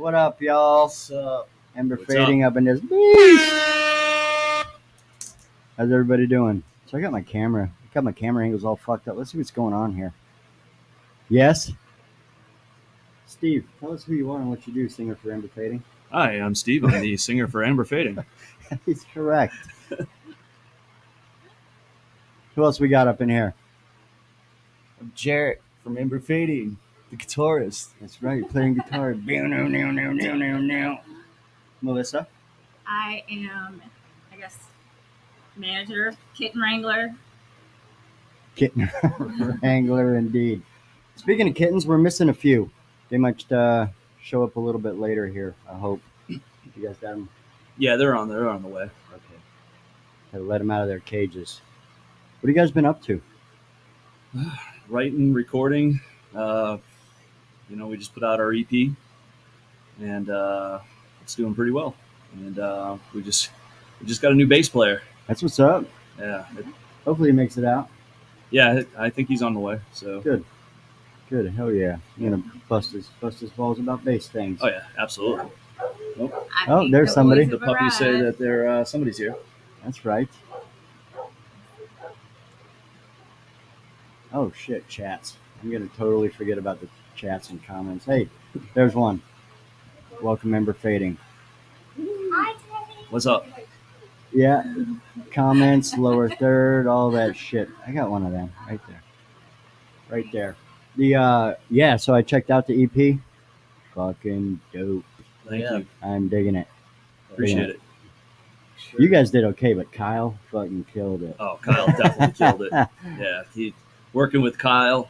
What up, y'all? What's up? Ember What's Fading up in this beast. How's everybody doing? So I got my camera angles all fucked up. Let's see what's going on here. Yes? Steve, tell us who you are and what you do, singer for Ember Fading. Hi, I'm Steve. I'm the singer for Ember Fading. He's correct. Who else we got up in here? I'm Jarrett from Ember Fading, the guitarist. That's right, playing guitar. Melissa? I am, manager, kitten wrangler. Kitten wrangler, indeed. Speaking of kittens, we're missing a few. They might show up a little bit later here, I hope. You guys got them? Yeah, they're on the way. Okay. Gotta let them out of their cages. What have you guys been up to? Writing, recording. We just put out our EP, and it's doing pretty well. And we just got a new bass player. That's what's up. Yeah. Hopefully he makes it out. Yeah, I think he's on the way. So Good. Hell yeah. You're gonna bust his balls about bass things. Oh yeah, absolutely. Oh, there's somebody. The puppies say that there somebody's here. That's right. Oh shit, chats. I'm gonna totally forget about the chats and comments. Hey, there's one. Welcome, Ember Fading. What's up? Yeah, comments, lower third, all that shit. I got one of them right there. The so I checked out the EP. Fucking dope. Thank you. I'm digging it. Appreciate it. Sure. You guys did okay, but Kyle fucking killed it. Oh, Kyle definitely killed it. Yeah, working with Kyle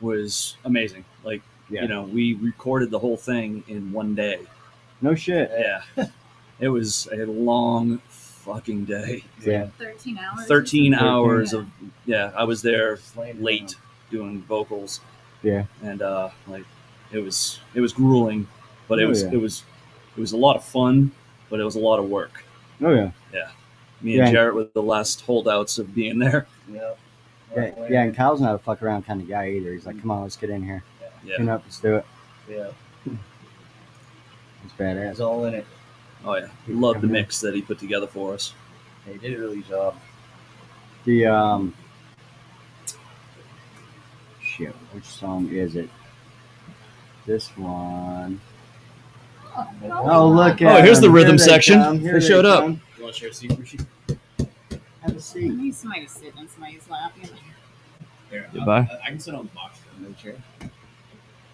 was amazing. Like, we recorded the whole thing in one day. No shit. Yeah. It was a long fucking day. Yeah. 13 hours. 13 hours of I was there Slaying late them. doing vocals. Yeah. And it was grueling, but it was yeah. it was a lot of fun, but it was a lot of work. Oh yeah. Yeah. Me and Jarrett were the last holdouts of being there. Yep. Yeah, and Kyle's not a fuck around kind of guy either. He's like, come on, let's get in here. Yeah. Tune up, let's do it. Yeah. It's badass. It's all in it. Oh yeah. Love the mix that he put together for us. He did a really good job. The shit, which song is it? This one. Oh, look at here's the them. rhythm Here they section. come. Here They showed up. come. You want to share a seat, Rishi? Have a I seat. need somebody to sit on somebody's lap. Here, Goodbye. I can sit on the box for the chair.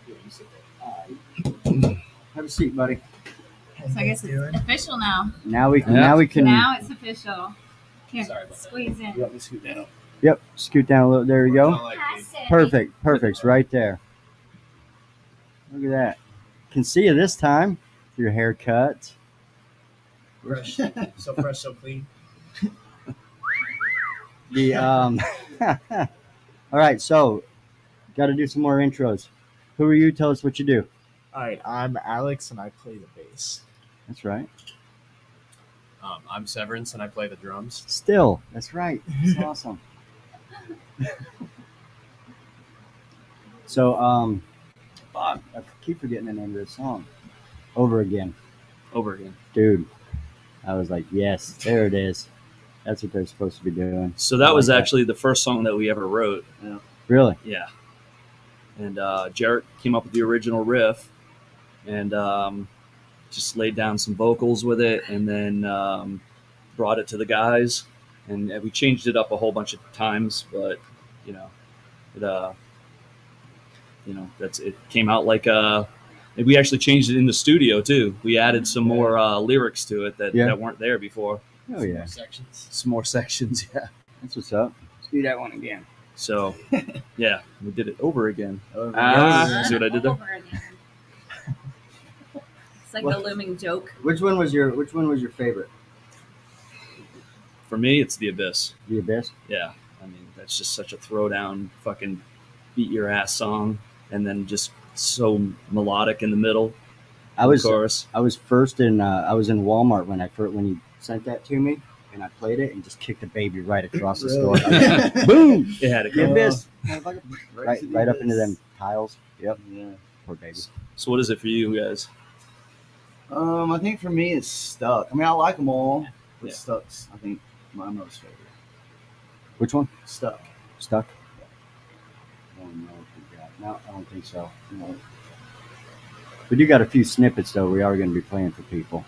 Here, you sit there. Have a seat, buddy. So I guess it's official now. Now we can. Yeah. Now we can. Now it's official. Here, Sorry about that. squeeze You in. want me to scoot down? Yep. Scoot down a little. There you go. Kinda like me. Perfect. It's right there. Look at that. Can see you this time. Your haircut. Fresh. So fresh, so clean. The All right. So, got to do some more intros. Who are you? Tell us what you do. All right, I'm Alex and I play the bass. That's right. I'm Severance and I play the drums. Still. That's right. That's awesome. So, fuck, I keep forgetting the name of this song. Over again. Dude, I was like, yes, there it is. That's what they're supposed to be doing. So that I was like actually the first song that we ever wrote. Really? Yeah. And Jarrett came up with the original riff and just laid down some vocals with it and then brought it to the guys. And we changed it up a whole bunch of times, but, it came out like we actually changed it in the studio too. We added some more lyrics to it that weren't there before. Oh, yeah. More sections. Some more sections, yeah. That's what's up. Let's do that one again. So, yeah, we did it over again. Ah. See what I did there? Over again. It's like the looming joke. Which one was your favorite? For me, it's The Abyss. The Abyss? Yeah, I mean, that's just such a throwdown, fucking beat your ass song, and then just so melodic in the middle. I was first in Walmart when you sent that to me, and I played it and just kicked the baby right across the store. Boom! It had to The come. Abyss. Right up into them tiles. Yep. Yeah. Poor baby. So what is it for you guys? I think for me it's Stuck. I mean, I like them all, but Yeah. Stuck's I think my most favorite. Which one? Stuck. Stuck? I don't know if we got. No, I don't think so. No. We do got a few snippets though. We are going to be playing for people.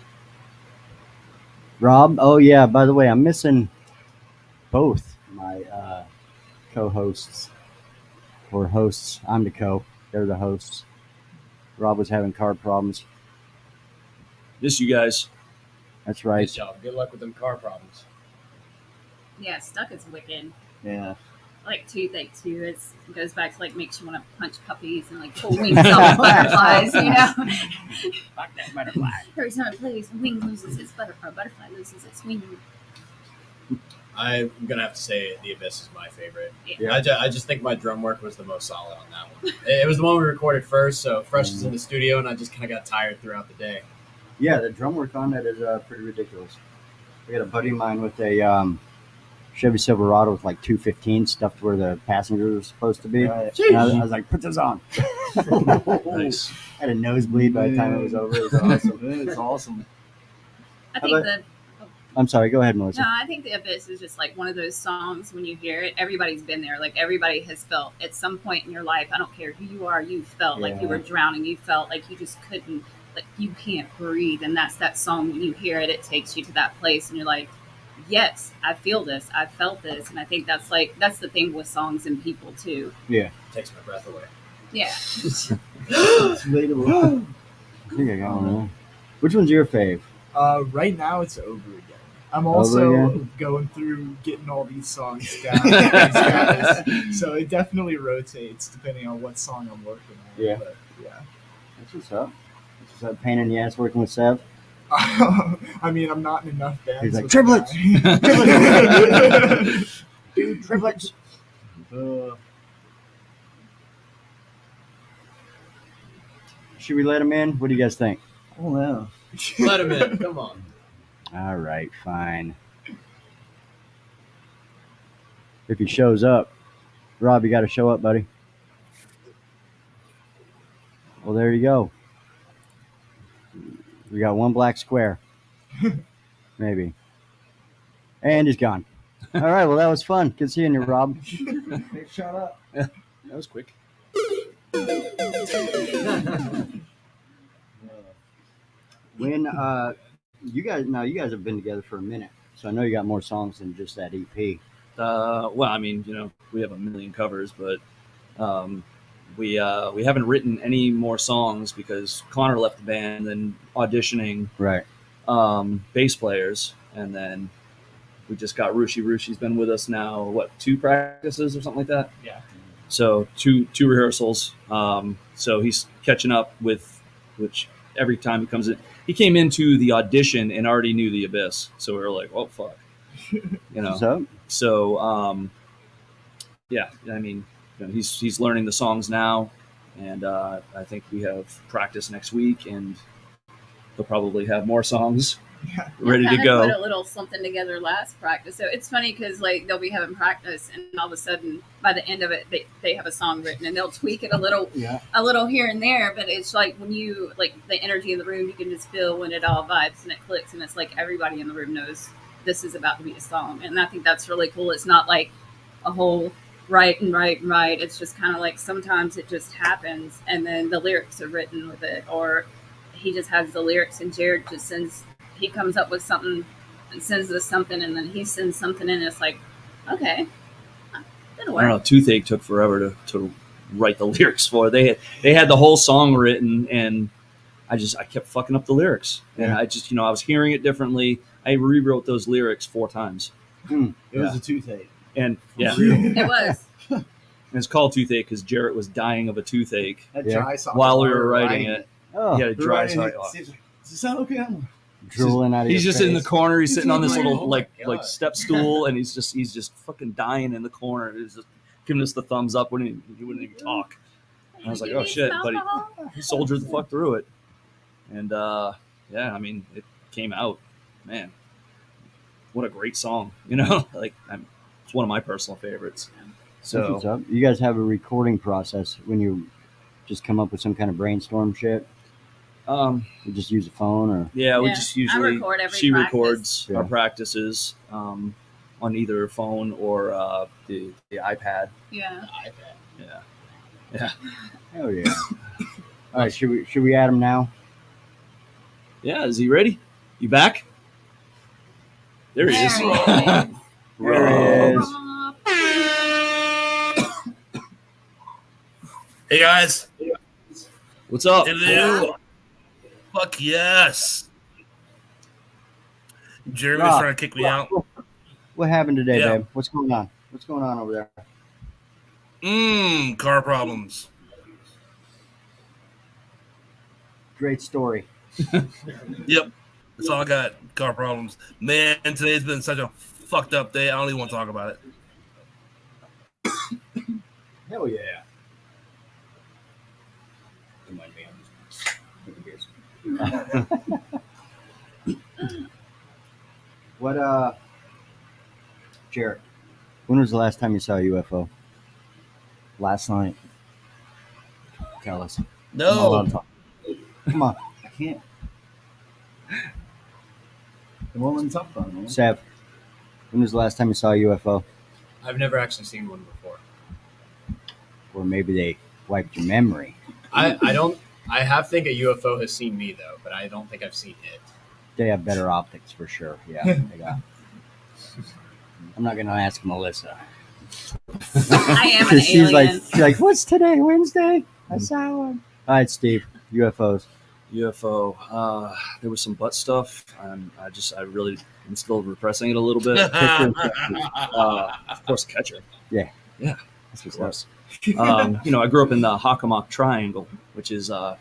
Rob. Oh yeah. By the way, I'm missing both my co-hosts or hosts. I'm the co. They're the hosts. Rob was having car problems. Miss you guys. That's right. Nice job. Good luck with them car problems. Yeah, Stuck is wicked. Yeah. I like Toothache too. It goes back to like makes you want to punch puppies and like pull wings off butterflies, you know. Fuck that butterfly. Every time it plays, a wing loses its butterfly. Butterfly loses its wing. I'm gonna have to say The Abyss is my favorite. Yeah. I just think my drum work was the most solid on that one. It was the one we recorded first, so Fresh was in the studio, and I just kind of got tired throughout the day. Yeah, the drum work on that is pretty ridiculous. I got a buddy of mine with a Chevy Silverado with like 215 stuffed where the passenger was supposed to be. Right. And I was like, put this on. Nice. I had a nosebleed by the time it was over. It was awesome. It's awesome. I How think about- the I'm sorry, go ahead, Melissa. No, I think The Abyss is just like one of those songs when you hear it, everybody's been there. Like everybody has felt at some point in your life, I don't care who you are, you felt like you Yeah. were drowning. You felt like you just couldn't, like you can't breathe. And that's that song. When you hear it, it takes you to that place and you're like, yes, I feel this. I felt this. And I think that's the thing with songs and people too. Takes my breath away. Yeah. It's relatable. I think I got one there. Which one's your fave? Right now it's Over Again. I'm Over also Again? going through getting all these songs down. These guys. So it definitely rotates depending on what song I'm working on. Yeah. But, yeah. That's what's up. That's what's up. Pain in the ass working with Sev. I mean, I'm not in enough bands. He's like, with "Triplets! that. Dude, triplets. Should we let him in? What do you guys think? Oh no. Let him in. Come on. All right, fine. If he shows up, Rob, you got to show up, buddy. Well, there you go. We got one black square, maybe, and he's gone. All right, well, that was fun. Good seeing you, Rob. Hey, shut up. That was quick. When you guys have been together for a minute, so I know you got more songs than just that E EP. Well, I mean, we have a million covers, but we haven't written any more songs because Connor left the band and auditioning Right. bass players, and then we just got Rushi. Rushi's been with us now, what, 2 practices or something like that? Yeah. So two rehearsals. So he's catching up with, which every time he comes in, he came into the audition and already knew The Abyss. So we were like, oh fuck, What's up? So yeah, I mean, he's learning the songs now, and I think we have practice next week, and he'll probably have more songs Yeah. ready to Kinda go. Put a little something together last practice. So it's funny because like they'll be having practice, and all of a sudden by the end of it, they have a song written, and they'll tweak it a little here and there. But it's like when you like the energy in the room, you can just feel when it all vibes and it clicks, and it's like everybody in the room knows this is about to be a song, and I think that's really cool. It's not like a whole right. It's just kind of like sometimes it just happens, and then the lyrics are written with it, or he just has the lyrics, and Jared just sends. He comes up with something and sends us something, and then he sends something in. And it's like, okay, that'll I don't know. work. Toothache took forever to write the lyrics for. They had the whole song written, and I kept fucking up the lyrics, and I just I was hearing it differently. I rewrote those lyrics 4 times, It was Yeah. a toothache. and yeah, It was. and it's called Toothache because Jarrett was dying of a toothache That Yeah. dry song. while we were writing it. Oh, He had a We're dry writing side it. off. Does it sound okay? I'm drooling out of He's your just in the face. corner. He's sitting on this Oh little my like God. step stool, and he's just fucking dying in the corner. He's just giving us the thumbs up when he wouldn't even talk. I was like, You oh need shit, some buddy. alcohol? He soldiered the fuck through it, and yeah, I mean, it came out, man. What a great song, like it's one of my personal favorites. That's what's So up. You guys have a recording process when you just come up with some kind of brainstorm shit. You just use a phone or Yeah, we Yeah, just I usually record every she practice. records Yeah. our practices on either phone or the iPad. Yeah. Yeah, hell yeah. All right, should we add him now? yeah. Is he ready? You back? There he is. There he is. There he is. Hey guys. What's up? Hello. Fuck yes. Jeremy's Rob, trying to kick me out. What happened today, Yeah. babe? What's going on? What's going on over there? Car problems. Great story. Yep. That's all I got. Car problems. Man, today's been such a fucked up day. I don't even want to talk about it. Hell yeah. Don't mind me, I'm just taking beers. What Jarrett, when was the last time you saw a UFO? Last night. Tell us. No. Come on. I can't. It won't let me talk about it, man. Sav, when was the last time you saw a UFO? I've never actually seen one before. Or maybe they wiped your memory. I don't. I have think a UFO has seen me though, but I don't think I've seen it. They have better optics for sure. Yeah, they got. I'm not gonna ask Melissa. I am an She's alien. like, what's today? Wednesday? I saw one. All right, Steve. UFOs. UFO. There was some butt stuff. I really am still repressing it a little bit. Of course, catcher. Yeah. That's of course. I grew up in the Hockomock Triangle, which is a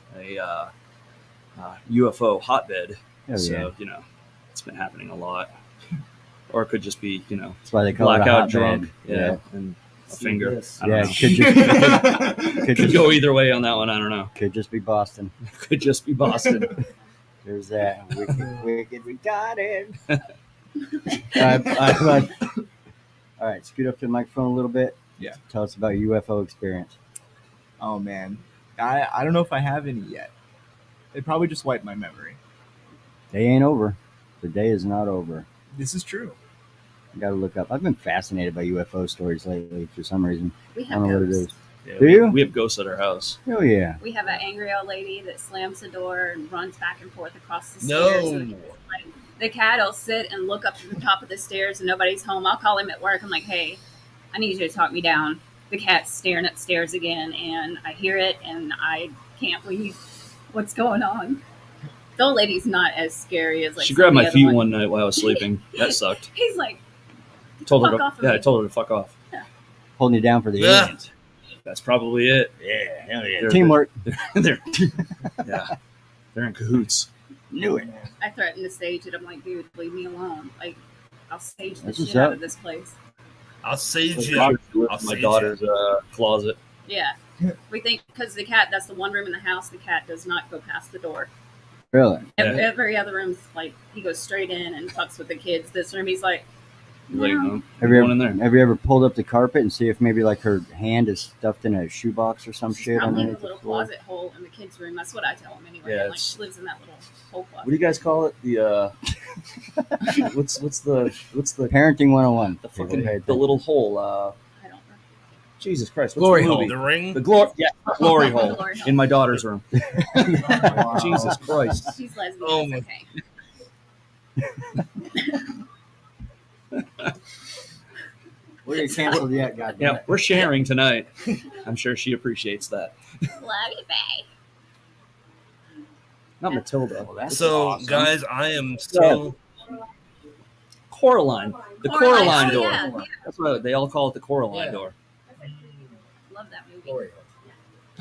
UFO hotbed. Hell So yeah. it's been happening a lot. Or it could just be That's why they call it a blackout hotbed. drunk. Yeah. And a finger. this. I don't Yeah. know. Could Could go either way on that one. I don't know. Could just be Boston. Could just be Boston. There's that wicked retarded. All right, scoot up to the microphone a little bit. Yeah. Tell us about your UFO experience. Oh man, I don't know if I have any yet. It probably just wiped my memory. Day ain't over. The day is not over. This is true. I gotta look up. I've been fascinated by UFO stories lately for some reason. We I have don't know what it ghosts. is. Yeah, Do you? We have ghosts at our house. Hell yeah. We have an angry old lady that slams the door and runs back and forth across the stairs. And No. like, the cat will sit and look up to the top of the stairs and nobody's home. I'll call him at work. I'm like, hey, I need you to talk me down. The cat's staring upstairs again, and I hear it, and I can't believe what's going on. The old lady's not as scary as like. She some grabbed of the my other feet ones. one night while I was sleeping. That sucked. He's like, Told her Fuck to, off of yeah, me. I told her to fuck off. Holding you down for the Yeah. aliens. That's probably it. Yeah, hell yeah. They're- Teamwork. They're in cahoots. Knew it. I threatened to stage it. I'm like, dude, leave me alone. Like, I'll stage the That's shit what's out up. of this place. I'll save My you. daughter's in I'll my say daughter's closet. Yeah. We think because the cat, that's the one room in the house, the cat does not go past the door. Really? Yeah. Every other room's like, he goes straight in and fucks with the kids. This room, he's like, Like, no. Have you, one in there. have you ever pulled up the carpet and see if maybe like her hand is stuffed in a shoebox or some She's shit probably in underneath the little the floor? closet hole in the kids' room. That's what I tell him anyway. Yeah, I'm like, it's- she lives in that little hole What closet. do you guys call it? The what's the Parenting 101. the People fucking pay the attention. little hole? I don't know. Jesus Christ! What's Glory the hole. movie? The ring. The glory. Yeah, glory hole Glory hole. in my daughter's room. Wow. Jesus Christ! She's lesbian. Oh It's my- okay. We ain't canceled yet, goddamn Yeah, it. we're sharing tonight. I'm sure she appreciates that. Love you, babe. Not Matilda. So, guys, I am so. Coraline. The Coraline, Coraline oh, door. yeah. That's what they all call it. The Coraline Yeah. door. Love that movie. Glory.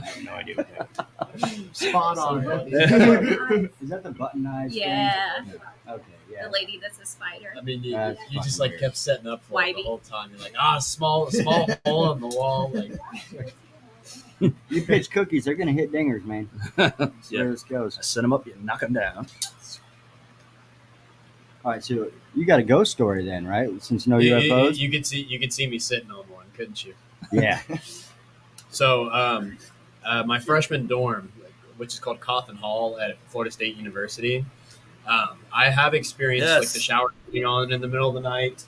I have no idea what that Spot on. Is that the button eyes? thing? Yeah. Okay, yeah. The lady that's a spider. I mean, you That's just fucking like weird. kept setting up for it the Whitey. whole time. You're like, small hole in the wall. Like, You pitch cookies, they're gonna hit dingers, man. That's Yeah. where this goes. I set them up, you knock them down. All right, so you got a ghost story then, right? Since no you, UFOs. you could see me sitting on one, couldn't you? Yeah. So, my freshman dorm, which is called Coffin Hall at Florida State University. I have experienced Yes. like the shower being on in the middle of the night.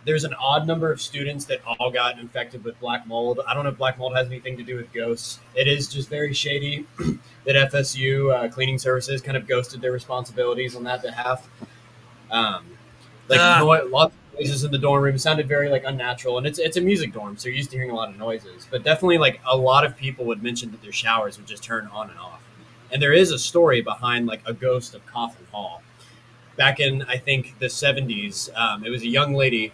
There's an odd number of students that all got infected with black mold. I don't know if black mold has anything to do with ghosts. It is just very shady that FSU cleaning services kind of ghosted their responsibilities on that behalf. Lots of noises in the dorm room. It sounded very like unnatural, and it's a music dorm, so you're used to hearing a lot of noises. But definitely, like a lot of people would mention that their showers would just turn on and off. And there is a story behind like a ghost of Coffin Hall. Back in I think the 70s, it was a young lady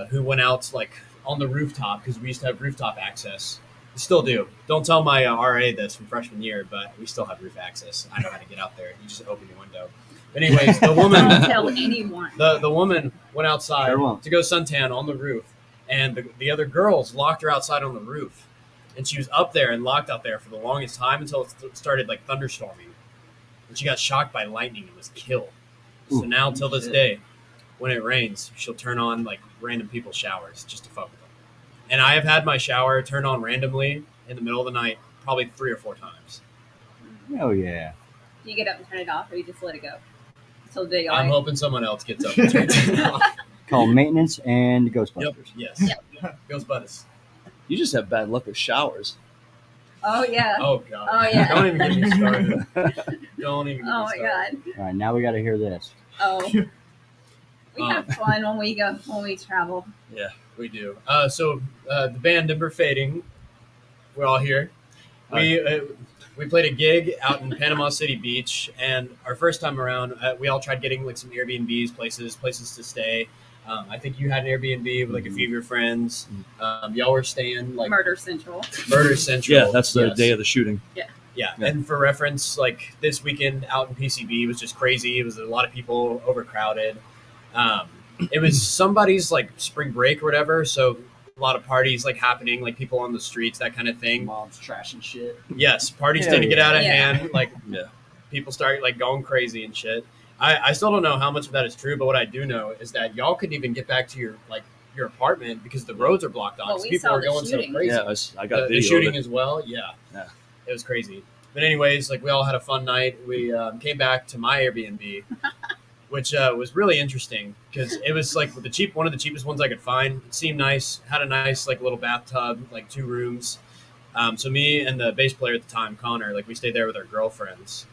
who went out like on the rooftop because we used to have rooftop access. We still do. Don't tell my RA this from freshman year, but we still have roof access. I know how to get out there. You just open your window. But anyways, the woman Don't tell anyone. the woman went outside Sure won't. to go suntan on the roof, and the other girls locked her outside on the roof, and she was up there and locked out there for the longest time until it started like thunderstorming, and she got shocked by lightning and was killed. So Ooh. now till this day, when it rains, she'll turn on like random people's showers just to fuck with them. And I have had my shower turn on randomly in the middle of the night probably 3 or 4 times. Oh yeah. Do you get up and turn it off, or you just let it go until the day? I'm hoping someone else gets up and turns it off. Called maintenance and Ghostbusters. Yes. Ghostbusters. You just have bad luck with showers. Oh yeah. Oh god. Oh, yeah. Don't even get me started. Don't even. Get Oh me my started. god. All right, now we got to hear this. Oh. We have fun when we travel. Yeah, we do. So the band EMBER Fading, we're all here. We played a gig out in Panama City Beach, and our first time around, we all tried getting like some Airbnbs, places to stay. I think you had an Airbnb with like a few of your friends. Y'all were staying like Murder Central. Murder Central. Yeah, that's the Yes. day of the shooting. Yeah. Yeah. And for reference, like this weekend out in PCB was just crazy. It was a lot of people, overcrowded. It was somebody's like spring break or whatever, so a lot of parties like happening, like people on the streets, that kind of thing. Mom's trash and shit. Yes, parties Hell tend to get yeah. out of Yeah. hand. Like Yeah. people start like going crazy and shit. I still don't know how much of that is true, but what I do know is that y'all couldn't even get back to your apartment because the roads are blocked off. Well, So we people saw were the going shooting. so crazy. Yeah, I got The video shooting of it. as well. Yeah. Yeah. It was crazy. But anyways, like we all had a fun night. We came back to my Airbnb, which was really interesting because it was like one of the cheapest ones I could find. It seemed nice. Had a nice like little bathtub, like 2 rooms. So me and the bass player at the time, Connor, like we stayed there with our girlfriends.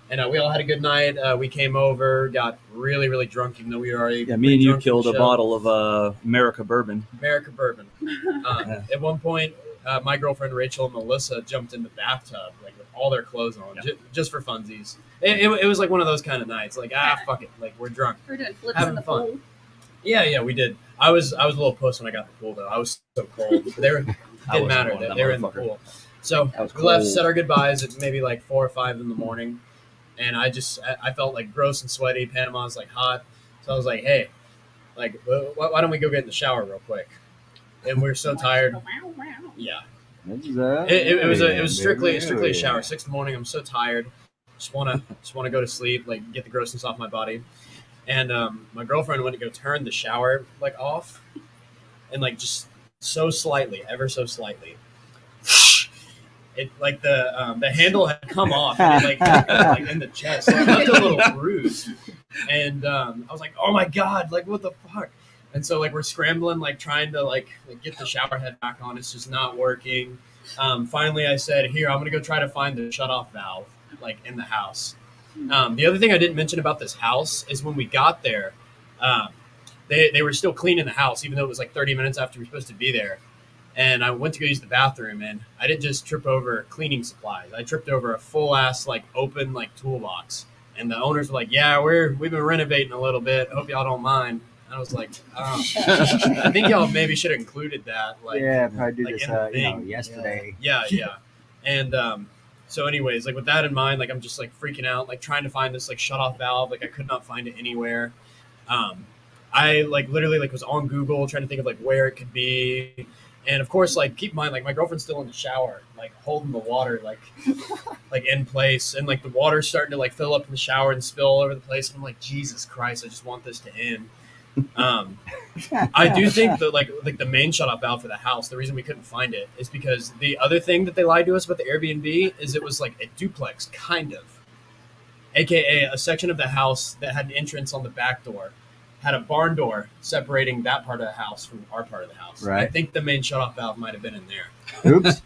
And we all had a good night. We came over, got really, really drunk, even though we were already. Yeah, me and you drunk from killed the a show. bottle of America bourbon. America bourbon. At one point, my girlfriend Rachel and Melissa jumped in the bathtub, like with all their clothes on, just for funsies. It was like one of those kind of nights, like fuck it, like we're drunk. We're doing flips Having in the fun. pool. Yeah, we did. I was a little puss when I got the pool though. I was so cold. But they were I didn't wasn't matter. one of that They were in the motherfucker. pool. So That was we left, cold. said our goodbyes at maybe like 4 or 5 in the morning, and I felt like gross and sweaty. Panama's like hot, so I was like, hey, like why don't we go get in the shower real quick? And we were so tired. Yeah. It was strictly a shower. 6 in the morning. I'm so tired. Just wanna go to sleep, like get the grossness off my body. And my girlfriend went to go turn the shower like off, and like just so slightly, ever so slightly, it like the handle had come off and it like in the chest, so I left a little bruise. And I was like, oh my god, like what the fuck? And so like we're scrambling, like trying to like get the shower head back on. It's just not working. Finally, I said, here, I'm gonna go try to find the shut-off valve like in the house. The other thing I didn't mention about this house is when we got there, they were still cleaning the house, even though it was like 30 minutes after we were supposed to be there. And I went to go use the bathroom, and I didn't just trip over cleaning supplies. I tripped over a full-ass like open like toolbox. And the owners were like, yeah, we've been renovating a little bit. Hope y'all don't mind. I was like, oh. I think y'all maybe should have included that. Like, yeah, probably do like this, in the thing. yesterday. Yeah. And so anyways, like with that in mind, like I'm just like freaking out, like trying to find this like shut off valve. Like I could not find it anywhere. I like literally like was on Google trying to think of like where it could be. And of course, like keep in mind, like my girlfriend's still in the shower, like holding the water like in place, and like the water's starting to like fill up in the shower and spill all over the place. And I'm like, Jesus Christ, I just want this to end. I do think that like the main shut-off valve for the house, the reason we couldn't find it is because the other thing that they lied to us about the Airbnb is it was like a duplex, kind of, aka a section of the house that had an entrance on the back door, had a barn door separating that part of the house from our part of the house. Right. I think the main shut-off valve might have been in there. Oops.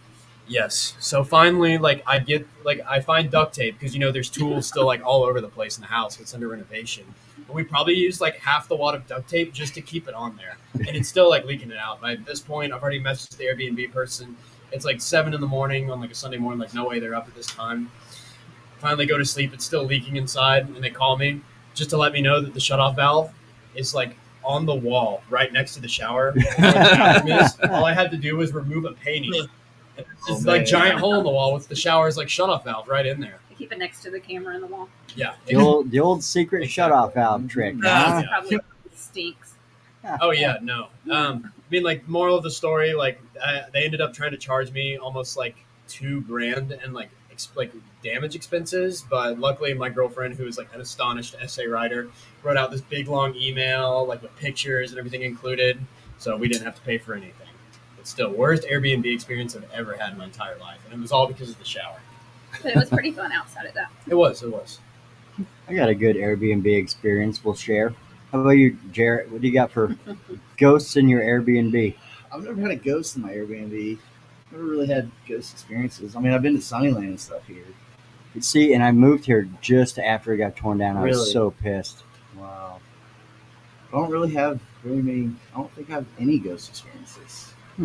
Yes. So finally, like I find duct tape because there's tools still like all over the place in the house. It's under renovation. But we probably used like half the wad of duct tape just to keep it on there, and it's still like leaking it out. By this point, I've already messaged the Airbnb person. It's like 7 a.m. on like a Sunday morning. Like no way they're up at this time. Finally go to sleep. It's still leaking inside, and they call me just to let me know that the shutoff valve is like on the wall right next to the shower. All I had to do was remove a painting. It's like giant hole in the wall with the shower's like shutoff valve right in there. Keep it next to the camera in the wall. Yeah. The old secret shutoff valve trick. Huh? It probably stinks. Oh yeah, no. I mean, like, moral of the story, like they ended up trying to charge me almost like $2,000 and like damage expenses, but luckily my girlfriend, who is like an astonished essay writer, wrote out this big long email like with pictures and everything included, so we didn't have to pay for anything. But still, worst Airbnb experience I've ever had in my entire life, and it was all because of the shower. But it was pretty fun outside of that. It was. I got a good Airbnb experience we'll share. How about you, Jarrett? What do you got for ghosts in your Airbnb? I've never had a ghost in my Airbnb. Never really had ghost experiences. I mean, I've been to Sunnyland and stuff here. See, and I moved here just after it got torn down. I Really? was so pissed. Wow. I don't really have very many. I don't think I have any ghost experiences. I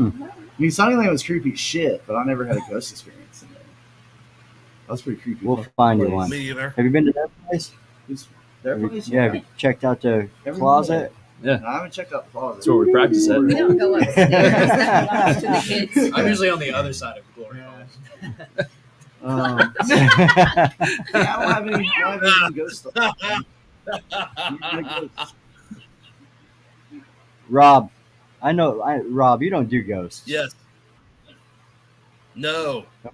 mean, Sunnyland was creepy as shit, but I never had a ghost experience in there. That was pretty creepy. We'll find you one. Me either. Have you been to that place? Their place? Yeah, have you checked out the Every closet? No, I haven't checked out the closet. That's where we practice at. We don't go upstairs. That belongs to the kids. I'm usually on the other side of Glory Hall. Yeah, I don't have any ghost stuff. Rob, Rob, you don't do ghosts. Yes. No. I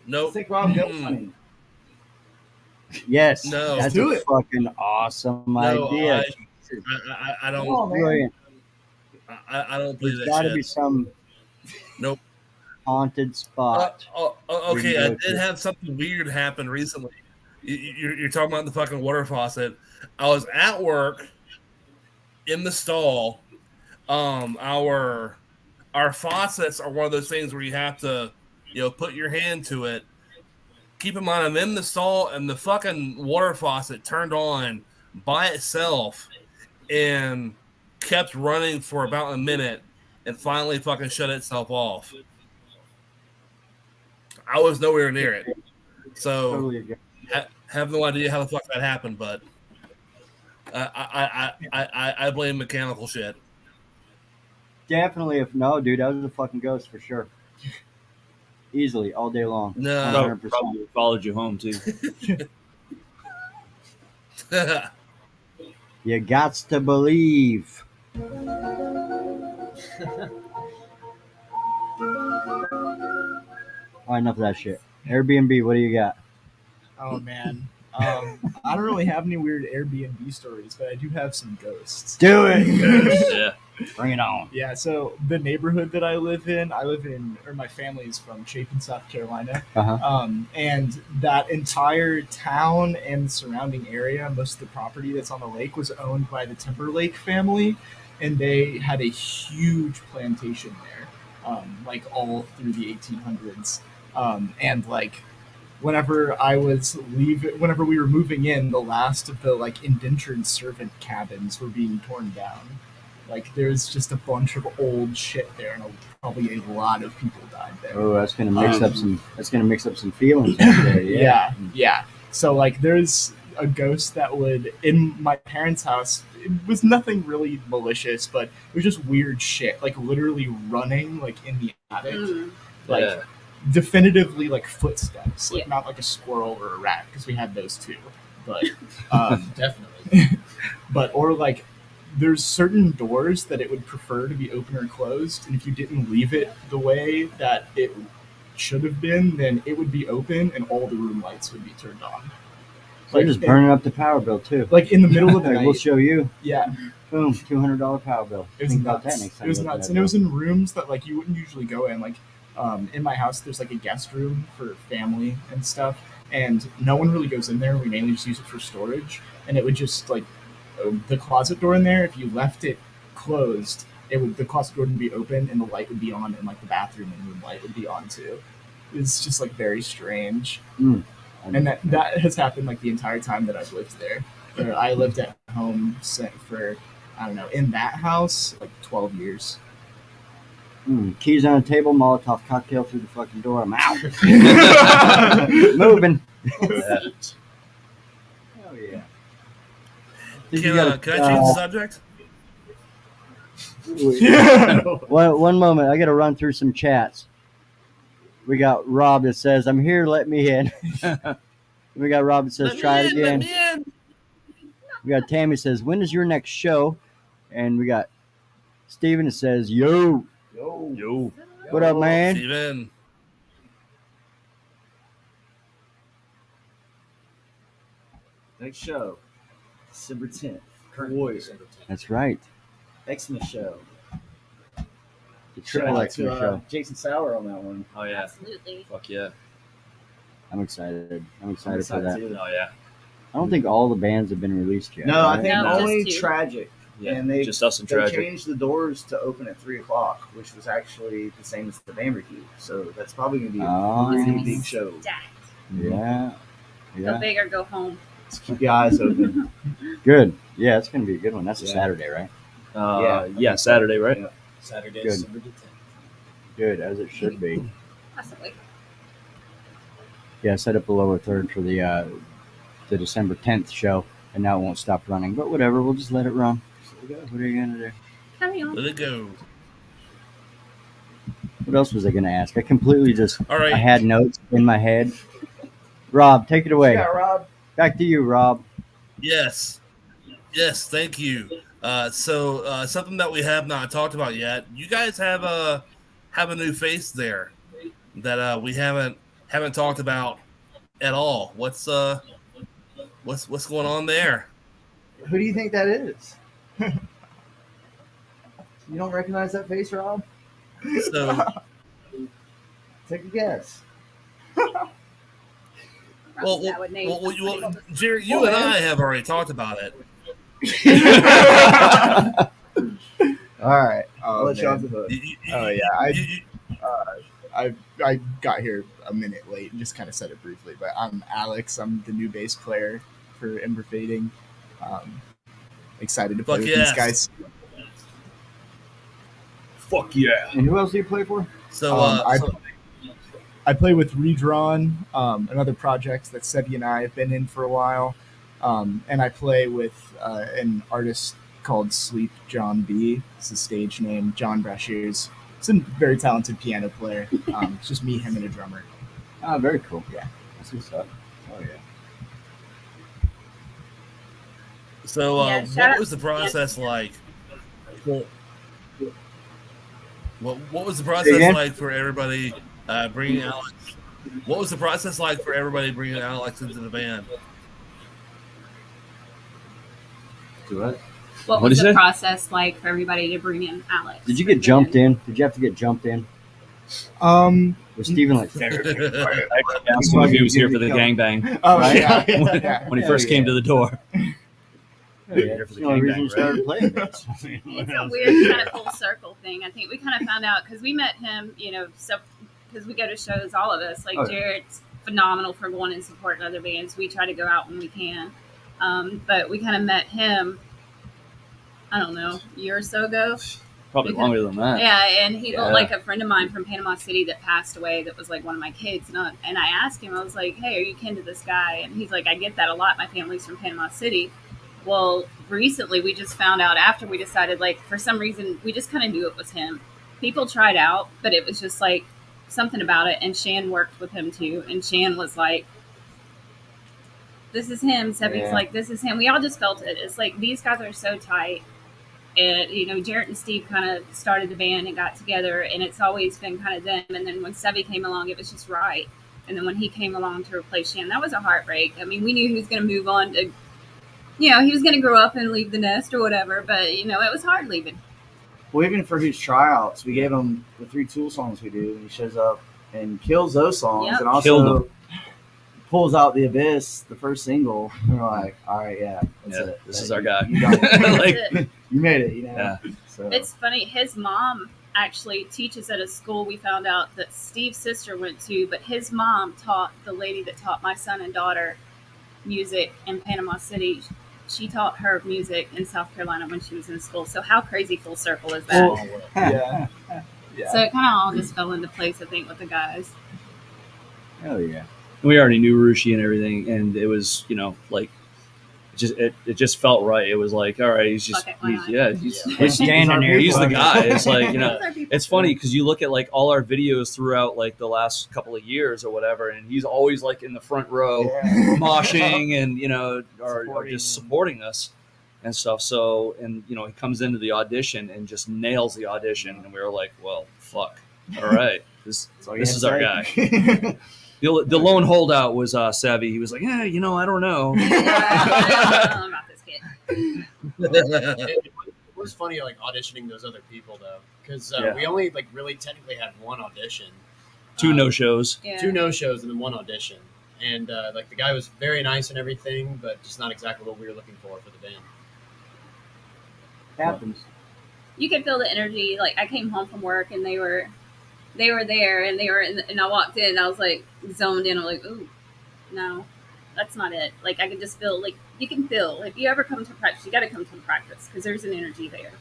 Nope. think Rob Ghost hunting. Yes. No. That's Do a it. fucking awesome No, idea. I don't. Oh, man. Brilliant. I don't believe There's that got to shit. be some Nope. haunted spot. Okay, I did have something weird happen recently. You're talking about the fucking water faucet. I was at work in the stall. Our faucets are one of those things where you have to, put your hand to it. Keep in mind, I'm in the stall and the fucking water faucet turned on by itself and kept running for about a minute and finally fucking shut itself off. I was nowhere near it. So Totally agree. have no idea how the fuck that happened, but I blame mechanical shit. Definitely, dude, that was a fucking ghost for sure. Easily, all day long. No. 100%. Probably followed you home too. You gots to believe. All right, enough of that shit. Airbnb, what do you got? Oh man. I don't really have any weird Airbnb stories, but I do have some ghosts. Do it. Yeah. Bring it on. Yeah, so the neighborhood that I live in, or my family is from Chapin, South Carolina. Uh-huh. And that entire town and surrounding area, most of the property that's on the lake was owned by the Timberlake family, and they had a huge plantation there, like all through the 1800s. And like whenever we were moving in, the last of the like indentured servant cabins were being torn down. Like there's just a bunch of old shit there, and probably a lot of people died there. Oh, that's gonna mix up some. That's gonna mix up some feelings right there. Yeah. So like, there's a ghost that would in my parents' house. It was nothing really malicious, but it was just weird shit. Like literally running like in the attic, like Yeah. definitively like footsteps, like Yeah. not like a squirrel or a rat because we had those too. But Definitely. or like there's certain doors that it would prefer to be open or closed, and if you didn't leave it the way that it should have been, then it would be open and all the room lights would be turned on. They're just burning up the power bill too. Like in the middle of the Like, night. we'll show you. Yeah, Boom, $200 power bill. It was Think about nuts. that next time It was you look at nuts, that and it was bill. in rooms that like you wouldn't usually go in. Like in my house, there's like a guest room for family and stuff, and no one really goes in there. We mainly just use it for storage, and it would just like the closet door in there. If you left it closed, the closet door would be open and the light would be on, and like the bathroom and room light would be on too. It's just like very strange, and that has happened like the entire time that I've lived there. I lived at home for, I don't know, in that house, like 12 years. Keys on the table, Molotov cocktail through the fucking door. I'm out. Moving. Hell yeah. Can I change the subject? One moment. I got to run through some chats. We got Rob that says, I'm here, let me in. We got Rob that says, try it again. Let me in. We got Tammy says, when is your next show? And we got Steven that says, yo. Yo. What up, man? Steven. Next show, December 10th. Warrior. That's right. Xmas show. The triple Shout out X to, show. Jason Sauer on that one. Oh yeah. Absolutely. Fuck yeah. I'm excited. I'm I'm excited for that. too. Oh yeah. I don't think all the bands have been released yet. No, I right? think No, only just two. Tragic. Yeah. And they just us and they Tragic. changed the doors to open at 3:00, which was actually the same as the barbecue. So that's probably gonna be a Oh. really big show. Stacked. Yeah. Go Yeah. big or go home. Just keep your eyes open. Good. Yeah, it's going to be a good one. That's a Yeah. Saturday, right? Yeah, Saturday, right? Yeah. Saturday, Good. December 10th. Good, as it should be. Possibly. Yeah, set up a lower third for the December 10th show, and now it won't stop running. But whatever, we'll just let it run. What are you going to do? Carry on. Let it go. What else was I going to ask? I completely just, All right. I had notes in my head. Rob, take it away. Yeah, Rob. Back to you, Rob. Yes. Yes, thank you. So something that we have not talked about yet. You guys have a new face there that we haven't talked about at all. What's going on there? Who do you think that is? You don't recognize that face, Rob? So Take a guess. well, Jerry, you and I have already talked about it. All right. I'll Oh, let you off man. the hook. Oh, yeah. I got here a minute late and just kind of said it briefly, but I'm Alex. I'm the new bass player for Ember Fading. Excited to play Fuck with yes. these guys. Fuck yeah. And who else do you play for? So, I play with Redrawn, another project that Sebi and I have been in for a while. And I play with an artist called Sleep John B. It's a stage name, John Brashears. He's a very talented piano player. It's just me, him, and a drummer. Oh, very cool. Yeah. That's what's up. Oh, yeah. So, Yeah, what shout out- was the process like? What was the process again? like for everybody bringing Alex? What was the process like for everybody bringing Alex into the band? Do what? What What'd was you the say? process like for everybody to bring in Alex? Did you get jumped in? Did you have to get jumped in? Was Steven like, I asked him if he was here for the gangbang Oh, Right? yeah. when he first came to the door. yeah, that's the only reason you started playing this. It's a weird kind of full circle thing. I think we kind of found out because we met him, because we go to shows, all of us. Like Oh, yeah. Jared's phenomenal for going and supporting other bands. We try to go out when we can. But we kind of met him, I don't know, a year or so ago. Probably longer than that. Yeah, and he Yeah. like a friend of mine from Panama City that passed away that was like one of my kids. And I asked him, I was like, hey, are you kin to this guy? And he's like, I get that a lot. My family's from Panama City. Well, recently we just found out after we decided, like, for some reason, we just kind of knew it was him. People tried out, but it was just like something about it. And Shan worked with him too. And Shan was like, this is him. Sebi's Yeah. like, this is him. We all just felt it. It's like these guys are so tight. And, Jarrett and Steve kind of started the band and got together. And it's always been kind of them. And then when Sebi came along, it was just right. And then when he came along to replace Shan, that was a heartbreak. I mean, we knew he was going to move on to you know, he was going to grow up and leave the nest or whatever, but, you know, it was hard leaving. Well, even for his tryouts, we gave him the 3 Tool songs we do, and he shows up and kills those songs, Yep. and Killed also pulls out The Abyss, the first single. And we're like, all right, yeah, that's Yeah, it. this That- is our guy. You, got it. Like, That's it. You made it, you know. Yeah. So It's funny. His mom actually teaches at a school we found out that Steve's sister went to, but his mom taught the lady that taught my son and daughter music in Panama City. She taught her music in South Carolina when she was in school. So how crazy full circle is that? Oh, well, yeah. Yeah. So it kind of all just fell into place, I think, with the guys. Hell yeah. we already knew Rushi and everything, and it was, you know, like it just felt right. It was like, all right, he's just Fuck it, why not? He's standing there. he's the guy. It's like, you know, Those are people. it's funny because you look at like all our videos throughout like the last couple of years or whatever, and he's always like in the front row, moshing and, you know, or just supporting us and stuff. So, and, you know, he comes into the audition and just nails the audition, and we were like, well, fuck, all right, this is our guy. The lone holdout was Savvy. He was like, yeah, you know, I don't know. I don't know about this kid. It was funny, like auditioning those other people though, because Yeah. we only like really technically had one audition, Two no shows. Yeah. 2 no shows, and then 1 audition. And like the guy was very nice and everything, but just not exactly what we were looking for the band. Happens. You could feel the energy. Like I came home from work and they were there and and I walked in and I was like zoned in. I'm like, ooh, no, that's not it. Like I could just feel, like you can feel, if you ever come to practice, you got to come to practice because there's an energy there.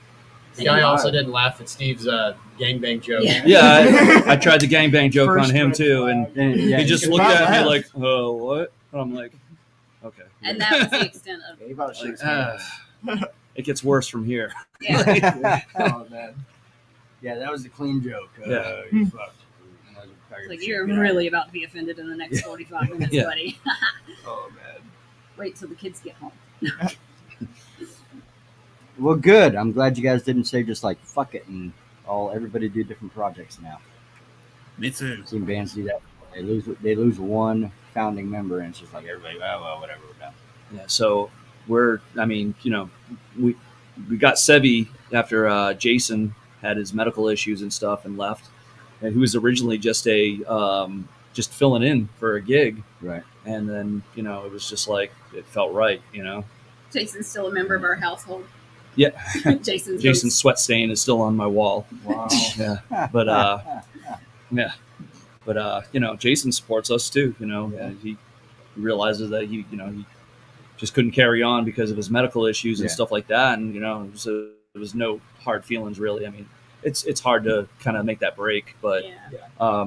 The guy also didn't laugh at Steve's gangbang joke. Yeah. Yeah, I tried the gangbang joke First on him red too, flag. and Yeah, he just you looked can at me laugh. like, oh, what? And I'm like, okay. And that was the extent of Yeah, he about Like, shakes hands. it gets worse from here. yeah. Oh, man. Yeah, that was a clean joke. Yeah. You fucked. It's like you're really about to be offended in the next 45 minutes, Yeah. buddy. Oh, man. Wait till the kids get home. Well, good. I'm glad you guys didn't say just like fuck it and everybody do different projects now. Me too. I've seen bands do that. They lose one founding member and it's just like everybody, oh, well, whatever, we're done. Yeah, so I mean, you know, we got Sevi after Jason had his medical issues and stuff and left, and he was originally just just filling in for a gig, Right. and then, you know, it was just like it felt right, you know. Jason's still a member of our household. Yeah. Jason's sweat stain is still on my wall. Wow. Yeah, but you know, Jason supports us too. You know, and he realizes that he just couldn't carry on because of his medical issues and Yeah. stuff like that. And, you know, so there was no hard feelings really. I mean, it's hard to kind of make that break, but Yeah.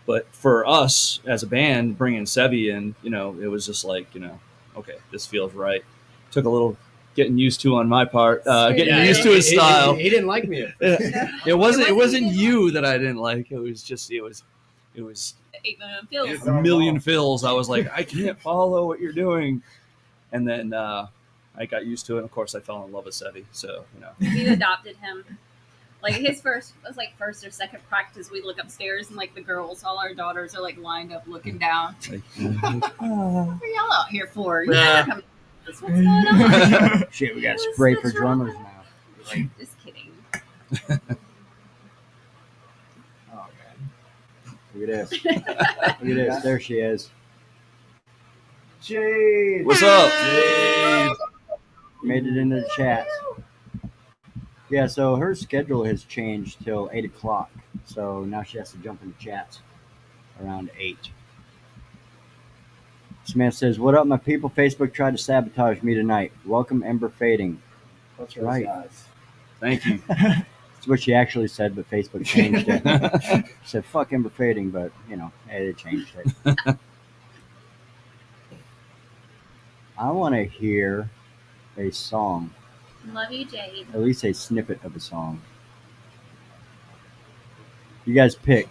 but for us as a band, bringing Sevi in, you know, it was just like, you know, okay, this feels right. Took a little getting used to on my part, getting Yeah, used to his style. He didn't like me. It wasn't you that I didn't like. It was 8 million feels. a million fills. I was like, I can't follow what you're doing. And then I got used to it. And of course, I fell in love with Sevi. So, you know. We adopted him. Like his first was like first or second practice. We look upstairs and like the girls, all our daughters are like lined up looking down. Like, What are y'all out here for? You Yeah. never come. What's going on? Shit, we got What's spray for wrong? drummers now. Just kidding. Oh, man. Look at this. Look at this. There she is. Jade. what's up? Made it into the chat. Yeah, so her schedule has changed till 8 o'clock. So now she has to jump into chats around 8. Smith says, "What up, my people? Facebook tried to sabotage me tonight. Welcome, Ember Fading." That's right. Guys. Thank you. That's what she actually said, but Facebook changed it. She said, "Fuck Ember Fading," but, you know, hey, they changed it. I want to hear a song, Love you, Jade. at least a snippet of a song. You guys pick.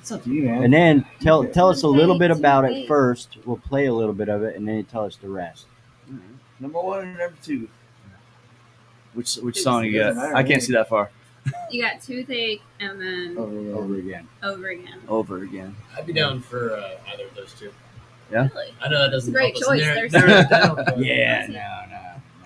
It's up to you, man. And then tell us a little bit about it first. We'll play a little bit of it, and then you tell us the rest. Number 1 and number 2. Which song you got? I can't see that far. You got toothache and then Over Over again. over again. Over again. I'd be down for either of those two. Really? I know that doesn't Great help us choice. narrow- There's- narrow it down, but- Yeah,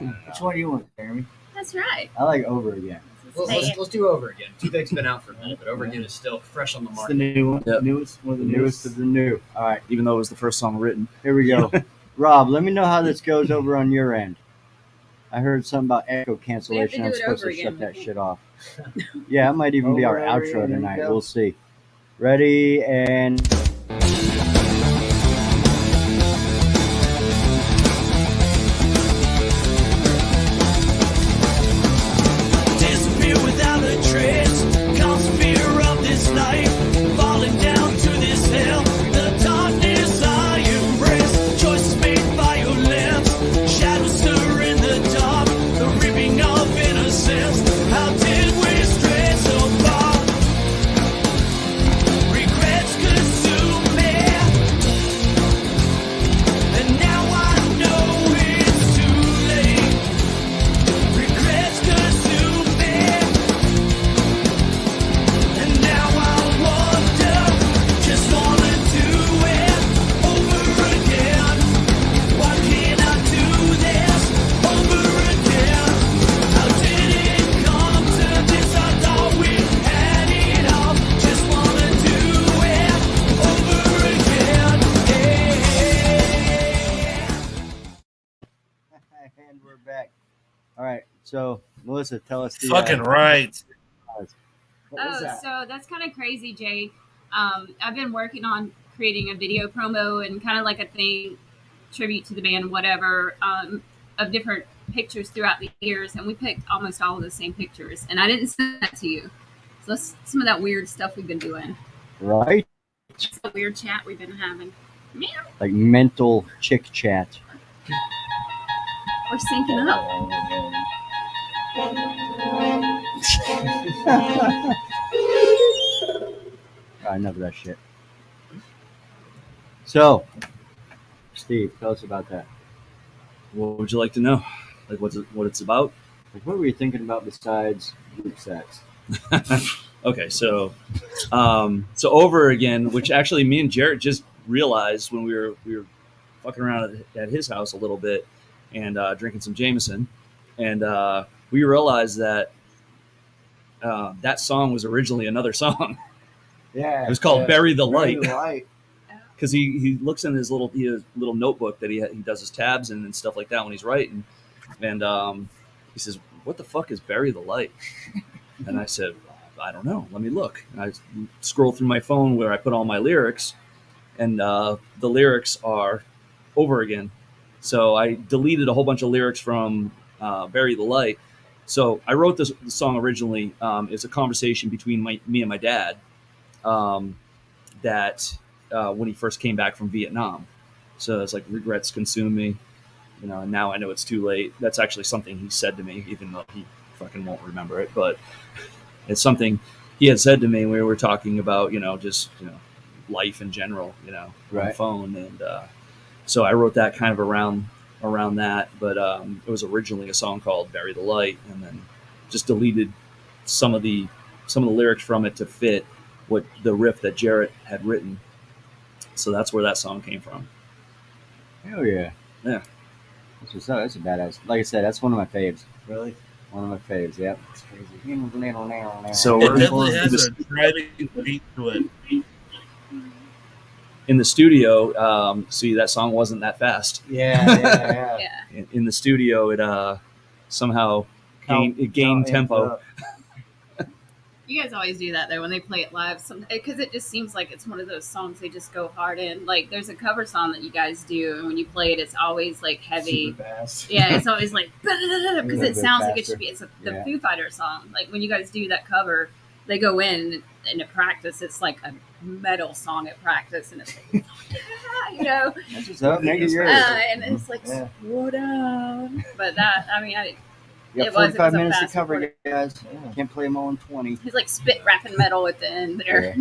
no. Which one do you want, Jeremy? That's right. I like Over Again. Let's do Over Again. Toothpick's been out for a minute, but Over Again is still fresh on the It's the market. new one. Yep. Newest, one of The the newest of the new. All right, Even though it was the first song written. here we go. Rob, let me know how this goes over on your end. I heard something about echo cancellation. do I'm it supposed over to again, shut that Mickey. shit off. Yeah, it might even be our Over outro again, here we tonight. go. We'll see. Ready and. Disappear without a trace. Comes fear of this life. Falling down to this hell. The darkness I embrace. Choices made by your lips. Shadows stir in the dark. The reaping of innocence. How did we stray so far? Regrets consume me. And now I know it's too late. Regrets consume me. And now I wonder, just wanna do it over again. Why can't I do this over again? How did it come to this? I thought we had it all. Just wanna do it over again. And we're back. All right, so Melissa, tell us the. Fucking right. What was Oh, that? so that's kind of crazy, Jay. I've been working on creating a video promo and kind of like a thing, tribute to the band, whatever, of different pictures throughout the years, and we picked almost all of the same pictures. And I didn't send that to you. So that's some of that weird stuff we've been doing. Right? It's the weird chat we've been having. Meow. Like mental chick chat. We're syncing up. Enough of that shit. So, Steve, tell us about that. What would you like to know? Like what it's about? Like, what were you thinking about besides group sex? Okay, so Over Again, which actually me and Jarrett just realized when we were fucking around at his house a little bit and drinking some Jameson, and we realized that that song was originally another song. Yeah. It was called Bury the Bury Light. the Light. Because he looks in his little notebook that he does his tabs in and stuff like that when he's writing, and he says, "What the fuck is Bury the Light?" And I said, "I don't know. Let me look." And I scroll through my phone where I put all my lyrics, and the lyrics are Over Again. So I deleted a whole bunch of lyrics from Bury the Light. So I wrote this song originally. It's a conversation between me and my dad. That when he first came back from Vietnam. So it's like regrets consume me, and now I know it's too late. That's actually something he said to me, even though he fucking won't remember it. But it's something he had said to me when we were talking about, just life in general, on the Right. phone. And so I wrote that kind of around that. But it was originally a song called Bury the Light, and then just deleted some of the lyrics from it to fit what the riff that Jarrett had written. So that's where that song came from. Hell yeah. Yeah. That's a badass. Like I said, that's one of my faves. Really? One of my faves, yep. That's crazy. So It we're definitely has a driving beat to it. in the studio. See, that song wasn't that fast. Yeah. Yeah. In the studio, it somehow gained tempo. You guys always do that though when they play it live, because it just seems like it's one of those songs they just go hard in. Like there's a cover song that you guys do, and when you play it, it's always like heavy. Super fast. Yeah, it's always like because little it bit sounds like it faster. should be. It's the Yeah. Foo Fighter song. Like when you guys do that cover, they go in and at practice, it's like a metal song at practice, and it's like, That's what's up. Make it yours. and it's like Yeah. what up? But that, I mean, You it got was 45 a minutes to fast cover, recording. guys. Yeah. Can't play them all in 20. he's like spit rapping metal at the end there.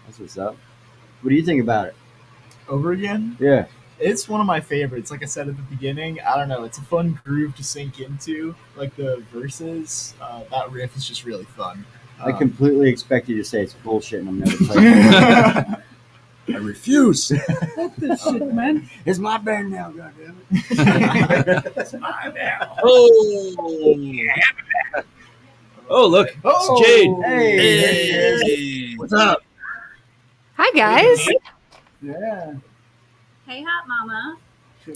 That's what's up. What do you think about it? Over Again. Yeah. It's one of my favorites. Like I said at the beginning, I don't know. It's a fun groove to sink into. Like the verses, that riff is just really fun. I completely expect you to say it's bullshit and I'm never playing it. I refuse. This shit, man. It's my band now, goddammit. It's mine now. Oh, look, it's Jade. Hey. Hey. What's up? Hi, guys. Yeah. Hey, hot mama.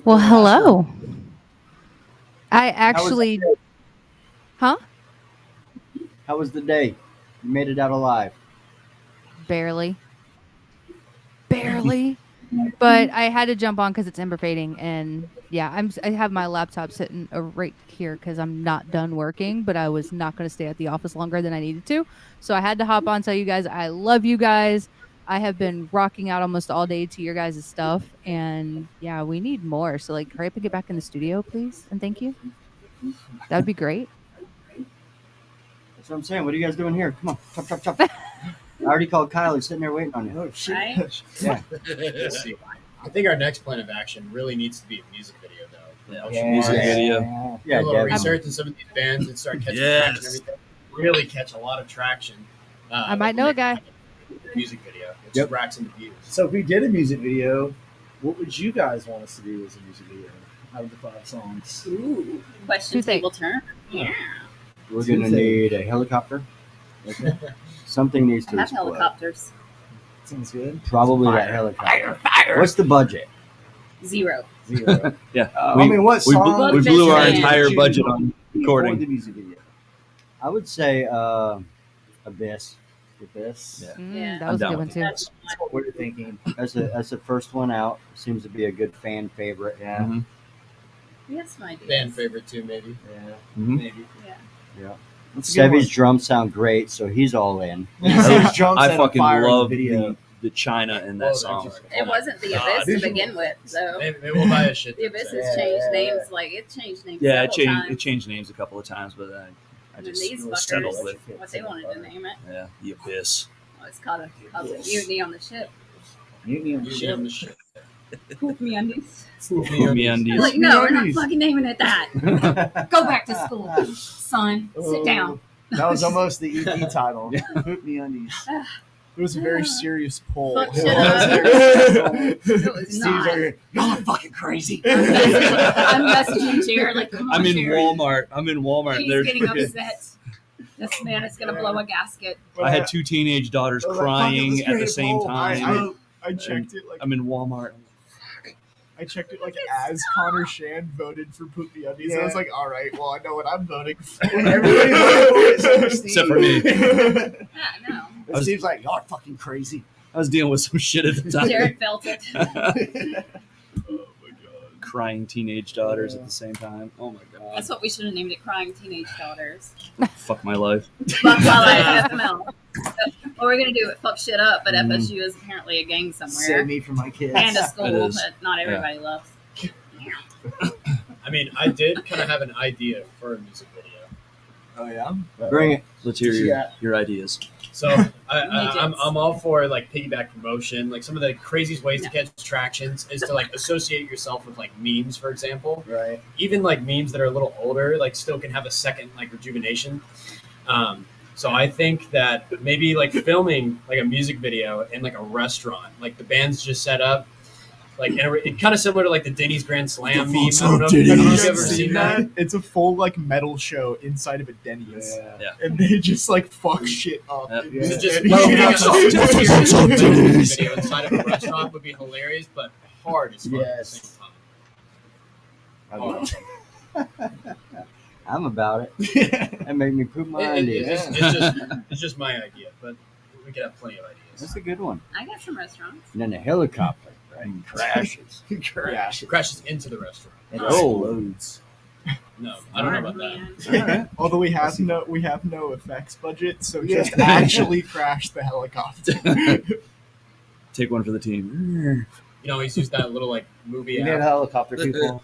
Well, hello. I actually, huh? How was the day? You made it out alive. Barely. But I had to jump on because it's Ember Fading, and yeah, I have my laptop sitting right here because I'm not done working, but I was not going to stay at the office longer than I needed to, so I had to hop on. Tell you guys I love you guys. I have been rocking out almost all day to your guys' stuff, and yeah, we need more. So like, hurry up and get back in the studio, please, and thank you. That would be great. That's what I'm saying. What are you guys doing here? Come on, chop. I already called Kyle. He's sitting there waiting on you. Oh shit! Right? Yeah. Let's see. I think our next plan of action really needs to be a music video, though. Yeah, We should music do video. a Yeah, little definitely. research in some of these bands and start catching Yes. traction and everything. Really catch a lot of traction. I might know a guy. Music video, which Yep. racks into views. So if we did a music video, what would you guys want us to do as a music video out of the 5 songs? Ooh. Question Who think? table turn. Yeah. We're gonna need a helicopter. Okay. Something needs I to have explode. helicopters. Sounds good. Probably that helicopter. What's the budget? 0. 0. Yeah, I mean, what we, song? we blew our Business entire man. budget on for recording. the music video. I would say Abyss. Abyss. Yeah. Yeah. That was a down good one with too. That's That's what we're thinking. That's the first one out. Seems to be a good fan favorite. Yeah. Mhm. we have some ideas. Band favorite, too, maybe. Yeah. Mhm. Maybe. Yeah. That's a good Sevy's one. drums sound great, so he's all in. Sevy's drums I had a fucking fire in the love video. the China in Well, that song. It wasn't the God. Abyss to Visual. begin with, so Maybe we'll buy a shit. the Abyss ton. has changed Yeah. names. Like it changed names. Yeah, it several changed. It times. changed names a couple of times, but I And just these was settled fuckers, with what they wanted to name it. yeah, the Abyss. Well, it's called a mutiny on the ship. Mutiny on the Use ship. them the shit. Poop me undies. Me undies. Like, no, we're not Undies. fucking naming it that. Go back to school, son. Sit down. That was almost the EP title. Poop me undies. It was a very serious poll. Fuck It shit was. up. It was Steve's not. like, y'all are fucking crazy. I'm messaging Jared like, come on, I'm in Jared. Walmart. I'm in Walmart. He's There's getting freaking- upset. This man is gonna blow a gasket. I had 2 teenage daughters I was like, fuck it, crying let's at the create a same poll. time. I checked it like I'm in Walmart. I checked it like as Connor Shan voted for Poop Me Undies. I was like, all right, well I know what I'm voting for. Everybody voted for it except for Steve. Except for me. Yeah, no. And Steve's like, y'all are fucking crazy. I was dealing with some shit at the time. Jared felt it. Crying teenage daughters at the same time. Oh my god. That's what we should have named it. Crying teenage daughters. Fuck my life. Fuck my life, FML. What we're gonna do? Fuck shit up. But Mm. FSU is apparently a gang somewhere Save me from my kids. and a It school is. that not everybody loves. I mean, I did kind of have an idea for a music video. Oh yeah. Bring it. Let's hear Yeah. your ideas. So I'm all for like piggyback promotion. Like some of the craziest ways to catch tractions is to like associate yourself with like memes, for example. Right. Even like memes that are a little older, like still can have a second like rejuvenation. So I think that maybe like filming like a music video in like a restaurant, like the band's just set up, like and it kind of similar to like the Denny's Grand Slam meme. I don't know if you've ever seen that. It's a full like metal show inside of a Denny's, Yeah. and they just like fuck shit up. Yeah. in So the just Denny's. shooting a music video inside of a restaurant would be hilarious, but hard as fuck at the same time. I love I'm about it. That made me poop my undies. It's just my idea, but we could have plenty of That's ideas. a good one. I got some restaurants. And then the helicopter crashes. Yeah. Crashes into the restaurant. It Oh. explodes. No, I don't know about that. Man. Although we have no effects budget, so just actually crash the helicopter. Take one for the team. You know, he's used that little like movie You need a app. helicopter, people.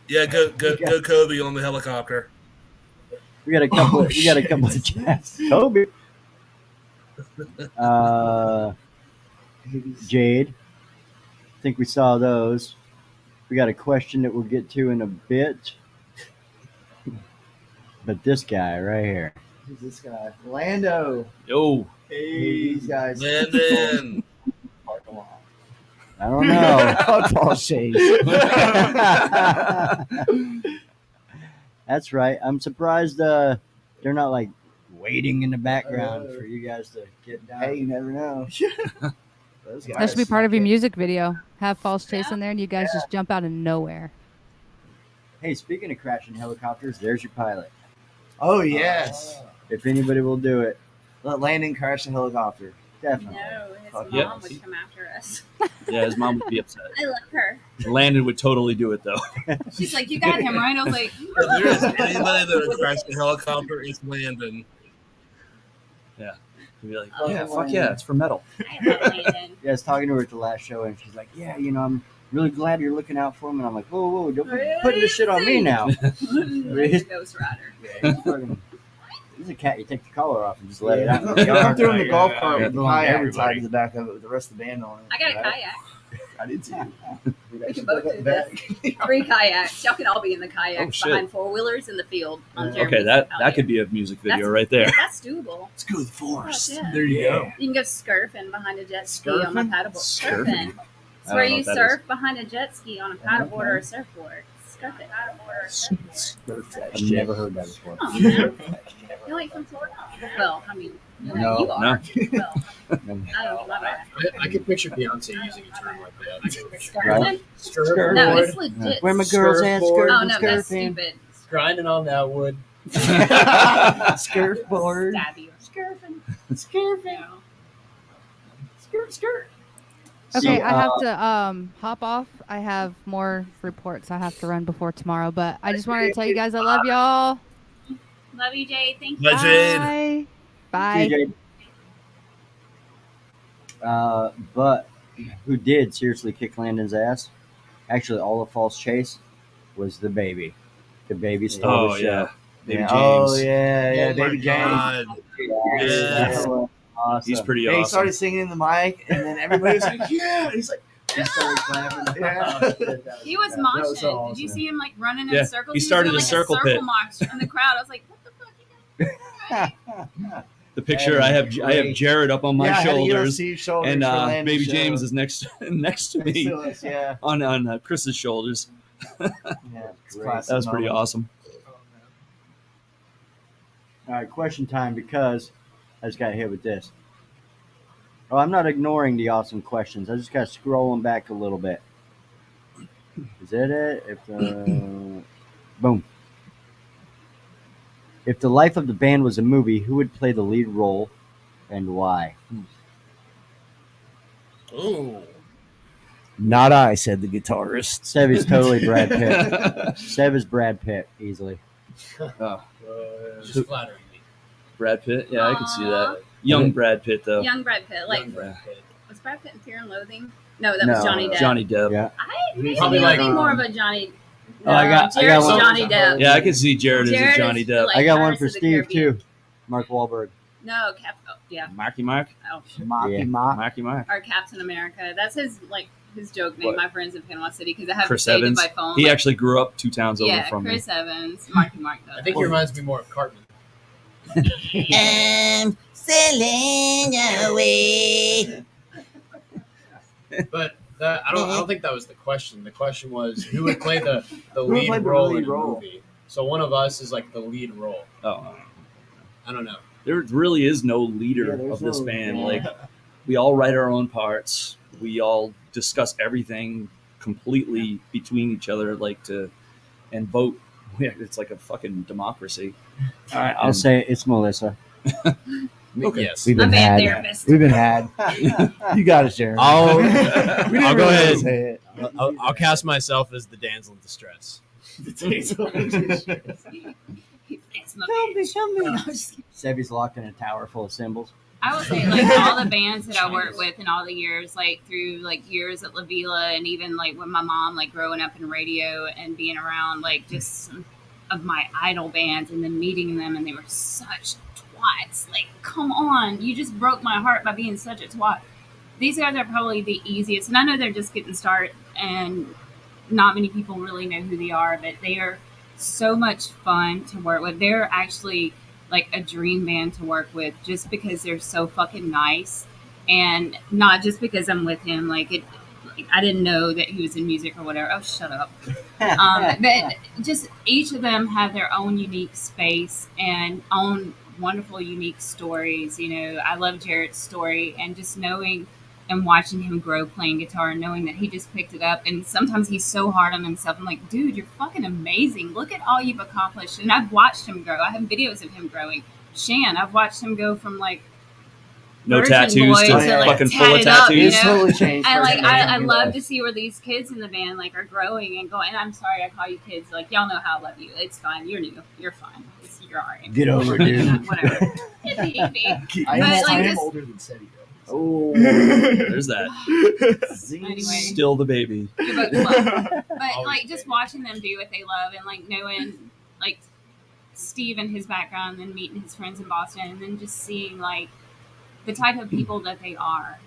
Yeah, go Kobe on the helicopter. We got a couple. We got a couple of chats. Kobe. Jade. I think we saw those. We got a question that we'll get to in a bit. But this guy right here. Who's this guy? Lando. Yo, These guys. Landon. I don't know. Football shades. That's right. I'm surprised they're not like waiting in the background for you guys to get down. Hey, you never know. Those That should be guys. part of your music video. Have False Chase in there, and you guys just jump out of nowhere. Hey, speaking of crashing helicopters, there's your pilot. Oh yes. If anybody will do it, Let Landon crash the helicopter. definitely. No, his Fuck mom yeah. would come after us. yeah, his mom would be upset. I love her. Landon would totally do it though. She's like, "You got him right." I was like, If there is anybody that would crash the helicopter, it's Landon. He'd be like, Oh, yeah, fuck yeah, it's for metal. "I love Landon." Yeah, I was talking to her at the last show, and she's like, "Yeah, I'm really glad you're looking out for him." And I'm like, "Whoa, don't be putting this shit on me now." He's a Ghost Rider. He's a cat. You take the collar off and just let it Yeah. out. I'm throwing the golf cart Yeah. with the kayak tied to the back of it with the rest of the band on it. I got a Right? kayak. I did too. We can both do this. 3 kayaks. Y'all can all be in the kayak Oh, shit. behind 4-wheelers in the field. On Okay, Okay, Jeremy's that out could here. be a music video That's- right there. That's doable. Let's go to the forest. Oh, yeah. There you go. You can go scurfing behind a jet ski on a Scurfing? paddleboard. Scurfing? Scurfing. It's I where don't know you what that surf behind a jet ski on a paddleboard or a surfboard. Scurf it. I've never heard that before. Oh, man. You're like from Florida? Well, I mean, No. you are. No. Well, I don't know. I can picture Beyonce using a term like that. Scurfing? Skirt No, board, it's legit. Where my girls at? Surfboard. Oh, Skirting, no, that's skirting. stupid. grinding on that wood. Surfboard. Stab you. Scurfing. Skirting. Skirt. Okay, So, I have to hop off. I have more reports I have to run before tomorrow, but I just wanted to tell you guys I love y'all. Love you, Jade. Thank you. Bye, Jade. Bye. TJ. But who did seriously kick Landon's ass? Actually, all of False Chase was the baby. The baby stole Oh the show. yeah, Baby Yeah. James. Oh yeah, Oh my Baby James. God. Yes. Yes. Awesome. He's pretty Yeah, he awesome. started singing in the mic, and then everybody was like, "Yeah!" And he's like, He started clapping. "Yeah." He was That was moshing. so Did you awesome. see him like running in Yeah, circles? he was started doing, a circle circle pit. march in the crowd. I was like, what the fuck? You guys The picture I have Jared up on my Yeah, I had to get on shoulders, Steve's shoulders and for Landon's Baby show. James is next to me Next to us, yeah. on Chris's shoulders. Yeah, it's Great. classic That was pretty moment. awesome. All right, question time, because I just got hit with this. Oh, I'm not ignoring the awesome questions. I just got to scroll them back a little bit. Is that it? If boom. If the life of the band was a movie, who would play the lead role and why? Ooh. Not I, said the guitarist. Sev is totally Brad Pitt. Sev is Brad Pitt, easily. Just flattering me. Brad Pitt, yeah, I can see Aw. that. Young Brad Pitt though. Young Brad Pitt. Like, Young Brad Pitt. was Brad Pitt in Fear and Loathing? No, that was No, Johnny Depp. Johnny Depp. Yeah. I maybe Probably I'd be like, more of a Johnny. Oh, I got Jared's one. Johnny Depp. Yeah, I can see Jared, Jared as a Johnny is Depp. like- I got one Pirates for of the Steve, Caribbean. too. Mark Wahlberg. No, yeah. Marky Mark. Oh, Mocky Mock. Marky Mark. or Captain America. That's his his joke name. What? My friends in Panama City because I have Chris it saved Evans. by phone. He Like, actually grew up 2 towns over yeah, from me. Chris Evans, Marky Mark. Though. I think he reminds me more of Cartman. I'm sailing away. But I don't think that was the question. The question was who would play the would lead play the role lead in a role? movie. So one of us is like the lead role. Oh, I don't know. there really is no leader Yeah, there's of this no- band. yeah. Like, we all write our own parts. We all discuss everything completely between each other, and vote. Yeah, it's like a fucking democracy. All right, I'll say it's Melissa. Okay. Yes. We've My been band had. therapist. We've been had. You got it, Sharon. I'll- We didn't I'll go really ahead. say it. I'll cast myself as the damsel in distress. It's my bitch. Sevy's locked in a tower full of symbols. I would say like all the bands that I worked with in all the years, like through like years at La Vila, and even like with my mom, like growing up in radio and being around like just some of my idol bands, and then meeting them, and they were such twats. Like, come on, you just broke my heart by being such a twat. These guys are probably the easiest, and I know they're just getting started, and not many people really know who they are, but they are so much fun to work with. They're actually like a dream band to work with, just because they're so fucking nice, and not just because I'm with him. Like I didn't know that he was in music or whatever. Oh, shut up. But just each of them have their own unique space and own wonderful, unique stories. You know, I love Jarrett's story, and just knowing and watching him grow playing guitar and knowing that he just picked it up. And sometimes he's so hard on himself. I'm like, dude, you're fucking amazing. Look at all you've accomplished. And I've watched him grow. I have videos of him growing. Shan, I've watched him go from like No virgin tattoos boy to like, fucking full of tatted up, you tattoos. It's know? totally changed. And like for I him. love to see where these kids in the band like are growing and going. And I'm sorry I call you kids. Like y'all know how I love you. It's fine. You're new. You're fine. You're alright. Get over it, dude. Whatever. I But, am, like, I am just- older than Seti, though. Oh, there's that. Anyway. Still the baby. You're both love. But Always like just watching them do what they love and like knowing like Steve and his background and meeting his friends in Boston and then just seeing like the type of people that they are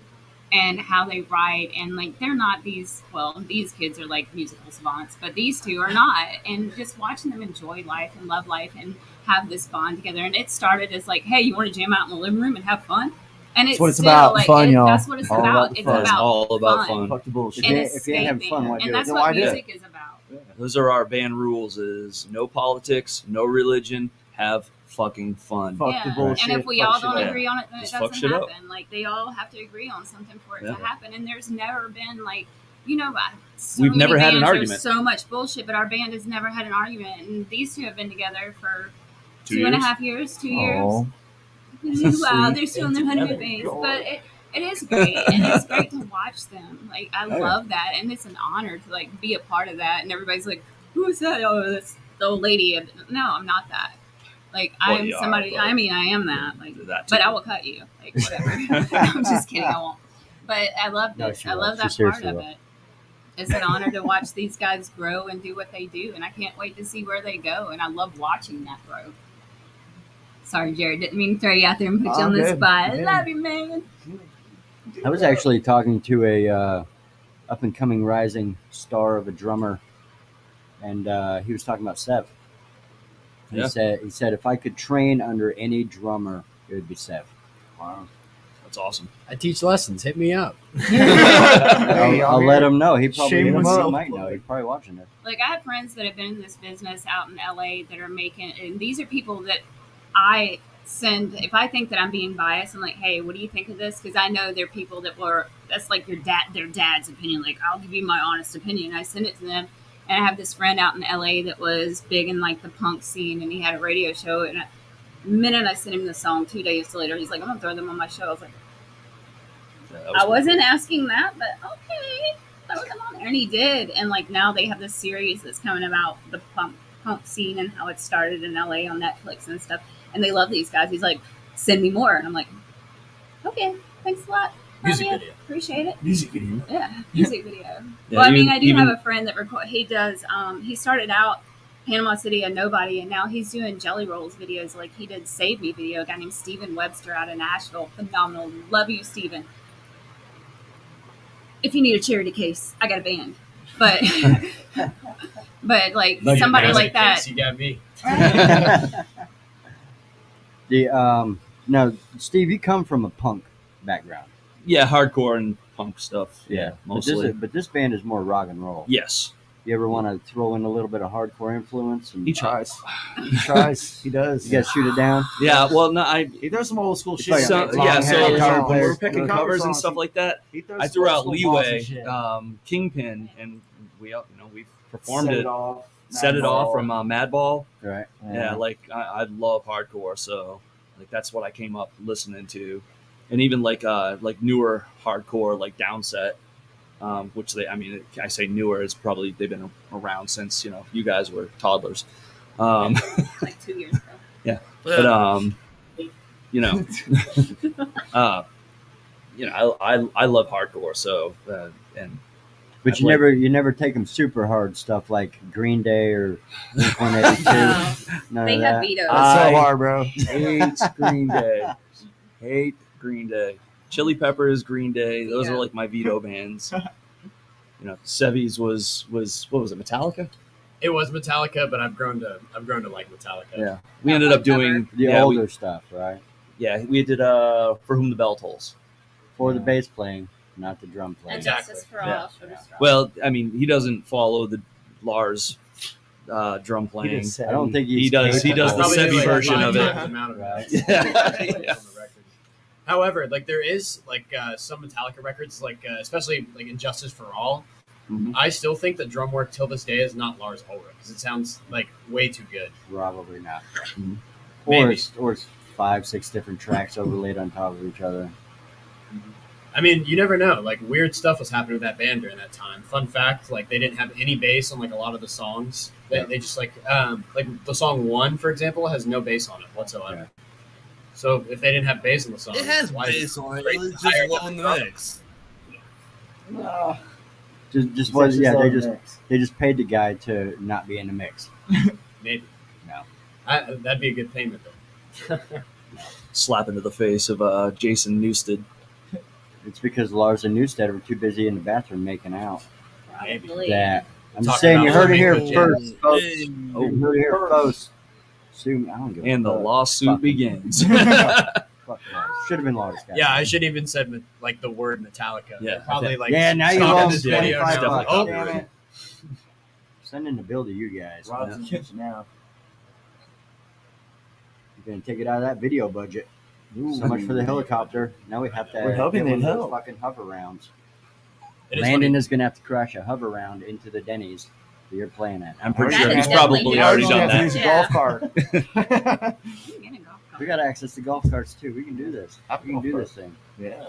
and how they write and like they're not these these kids are like musical savants, but these two are not. And just watching them enjoy life and love life and have this bond together. And it started as like, hey, you want to jam out in the living room and have fun? And it's what it's still about, like fun, y'all. that's what it's All about. about the It's fun. It's about all about fun. Fuck the bullshit. And If you ain't having escaping. fun, why do And it? that's Then what why do it? music is about. Those are our band rules: is no politics, no religion, have fucking fun. Fuck Yeah. the bullshit. And if we fuck all shit don't up. agree on it, then it Just fuck doesn't shit up. happen. Like they all have to agree on something for it Yeah. to happen. And there's never been like, you know, so We've many never had an bands, argument. There's so much bullshit, but our band has never had an argument. And these two have been together for 2 two and a years? half years, 2 Aw. years. Wow, Sweet. they're still in their honeymoon phase, but it is great, and it's great to watch them. Like I love that, and it's an honor to like be a part of that. And everybody's like, "Who is that? Oh, that's the old lady." No, I'm not that. Like Well, I'm you are, somebody. but- I mean, I am that. Like, That too. but I will cut you. Like whatever. I'm just kidding. I won't. But I love No, this. she I will. love She that part seriously of will. it. It's an honor to watch these guys grow and do what they do, and I can't wait to see where they go. And I love watching that growth. Sorry, Jared. Didn't mean to throw you out there and put you on the Good. spot. I Good. love you, man. I was actually talking to a up and coming rising star of a drummer, and he was talking about Sev. Yeah. He said if I could train under any drummer, it would be Sev. Wow. That's awesome. I teach lessons. Hit me up. Hey, I'll let him know. He probably Shameless he self-plug. might know. He's probably watching it. Like I have friends that have been in this business out in LA that are making, and these are people that I send. If I think that I'm being biased, I'm like, hey, what do you think of this? Because I know they're people that were. That's like their dad's opinion. Like I'll give you my honest opinion. I send it to them, and I have this friend out in LA that was big in like the punk scene, and he had a radio show. And the minute I sent him the song, 2 days later, he's like, I'm gonna throw them on my show. I was like, Yeah, that was I wasn't asking that, but okay, throw them on there, and he did. And like now they have this series that's coming about the punk scene and how it started in LA on Netflix and stuff. And they love these guys. He's like, send me more, and I'm like, okay, thanks a lot. Love Music you. video. Appreciate it. Music video. Yeah, music video. Yeah, Well, I mean, even- I do even- have a friend that he does. He started out Panama City a nobody, and now he's doing Jelly Rolls videos. Like he did Save Me video. A guy named Steven Webster out of Nashville. Phenomenal. Love you, Steven. If you need a charity case, I got a band. But but like Like somebody a like that. You got me. The no, Steve, you come from a punk background. Yeah, hardcore and punk stuff. Yeah, mostly. But this band is more rock and roll. Yes. You ever want to throw in a little bit of hardcore influence? And He Tries. He tries. He does. you guys shoot it down. Yeah. Well, no, I. He does some old school It's shit. like So, long yeah, hair so guitar when player. we were picking Cover covers and songs. stuff like that, He throws I threw old out school Leeway, boss and shit. Kingpin, and we performed Set it, off. set it off from Madball. Right. Yeah, like I love hardcore, so like that's what I came up listening to, and even like newer hardcore like Downset, which I say newer is probably they've been around since you guys were toddlers, Like 2 years ago. but I love hardcore, so and But I've you like- never take them super hard stuff like Green Day or Blink-182. None They of have that. vetoes. That's so I- hard, bro. hate Green Day. Hate Green Day. Chili Peppers, Green Day. Those Yeah. are like my veto bands. Sevy's was what was it? Metallica? It was Metallica, but I've grown to like Metallica. Yeah, we ended up doing The older stuff, right? we did For Whom the Bell Tolls. For the bass playing, not the drum playing. And Exactly. Justice for Yeah. All. Shoulder Strap. Well, I mean, he doesn't follow the Lars drum playing. I don't think He does the capable. Probably Sebi like version 5 of it. times the amount of Right. notes Yeah. on the record. However, like there is like some Metallica records, like especially like Injustice for All. Mhm. I still think the drum work till this day is not Lars Ulrich because it sounds like way too good. Probably not. Mhm. Or Maybe. it's 5-6 different tracks overlaid on top of each other. I mean, you never know. Like weird stuff was happening with that band during that time. Fun fact: like they didn't have any bass on like a lot of the songs. They just like the song One, for example, has no bass on it whatsoever. Yeah. So if they didn't have bass on the song, It has why is bass on it. great It's higher just low than in the the drum? mix. Just was they just paid the guy to not be in the mix. Maybe. No. That'd be a good payment though. Slap into the face of Jason Newsted. It's because Lars and Newstead were too busy in the bathroom making out. Probably. That I'm just Talking saying, you about heard it here Michael first, folks. Hey. You heard it here first. Sue me. I don't give a And the fuck. lawsuit Fuck. begins. Fuck Lars. Should have been Lars. guys. Yeah, I shouldn't even said like the word Metallica. Yeah, They're probably like Yeah, now you stopping lost this video 25 now. bucks. Oh, Damn it. Sending the bill to you guys. Rob's in this now. You're gonna take it out of that video budget. So much for the helicopter. Now we have to. We're hoping get one they of those help. fucking hover rounds. it is Landon funny. is gonna have to crash a hover round into the Denny's that you're playing at. I'm pretty That sure is he's definitely probably his already fault. done have to use that. a Yeah. golf cart. You get a golf cart. We got access to golf carts too. We can do this. We can do this thing. Yeah.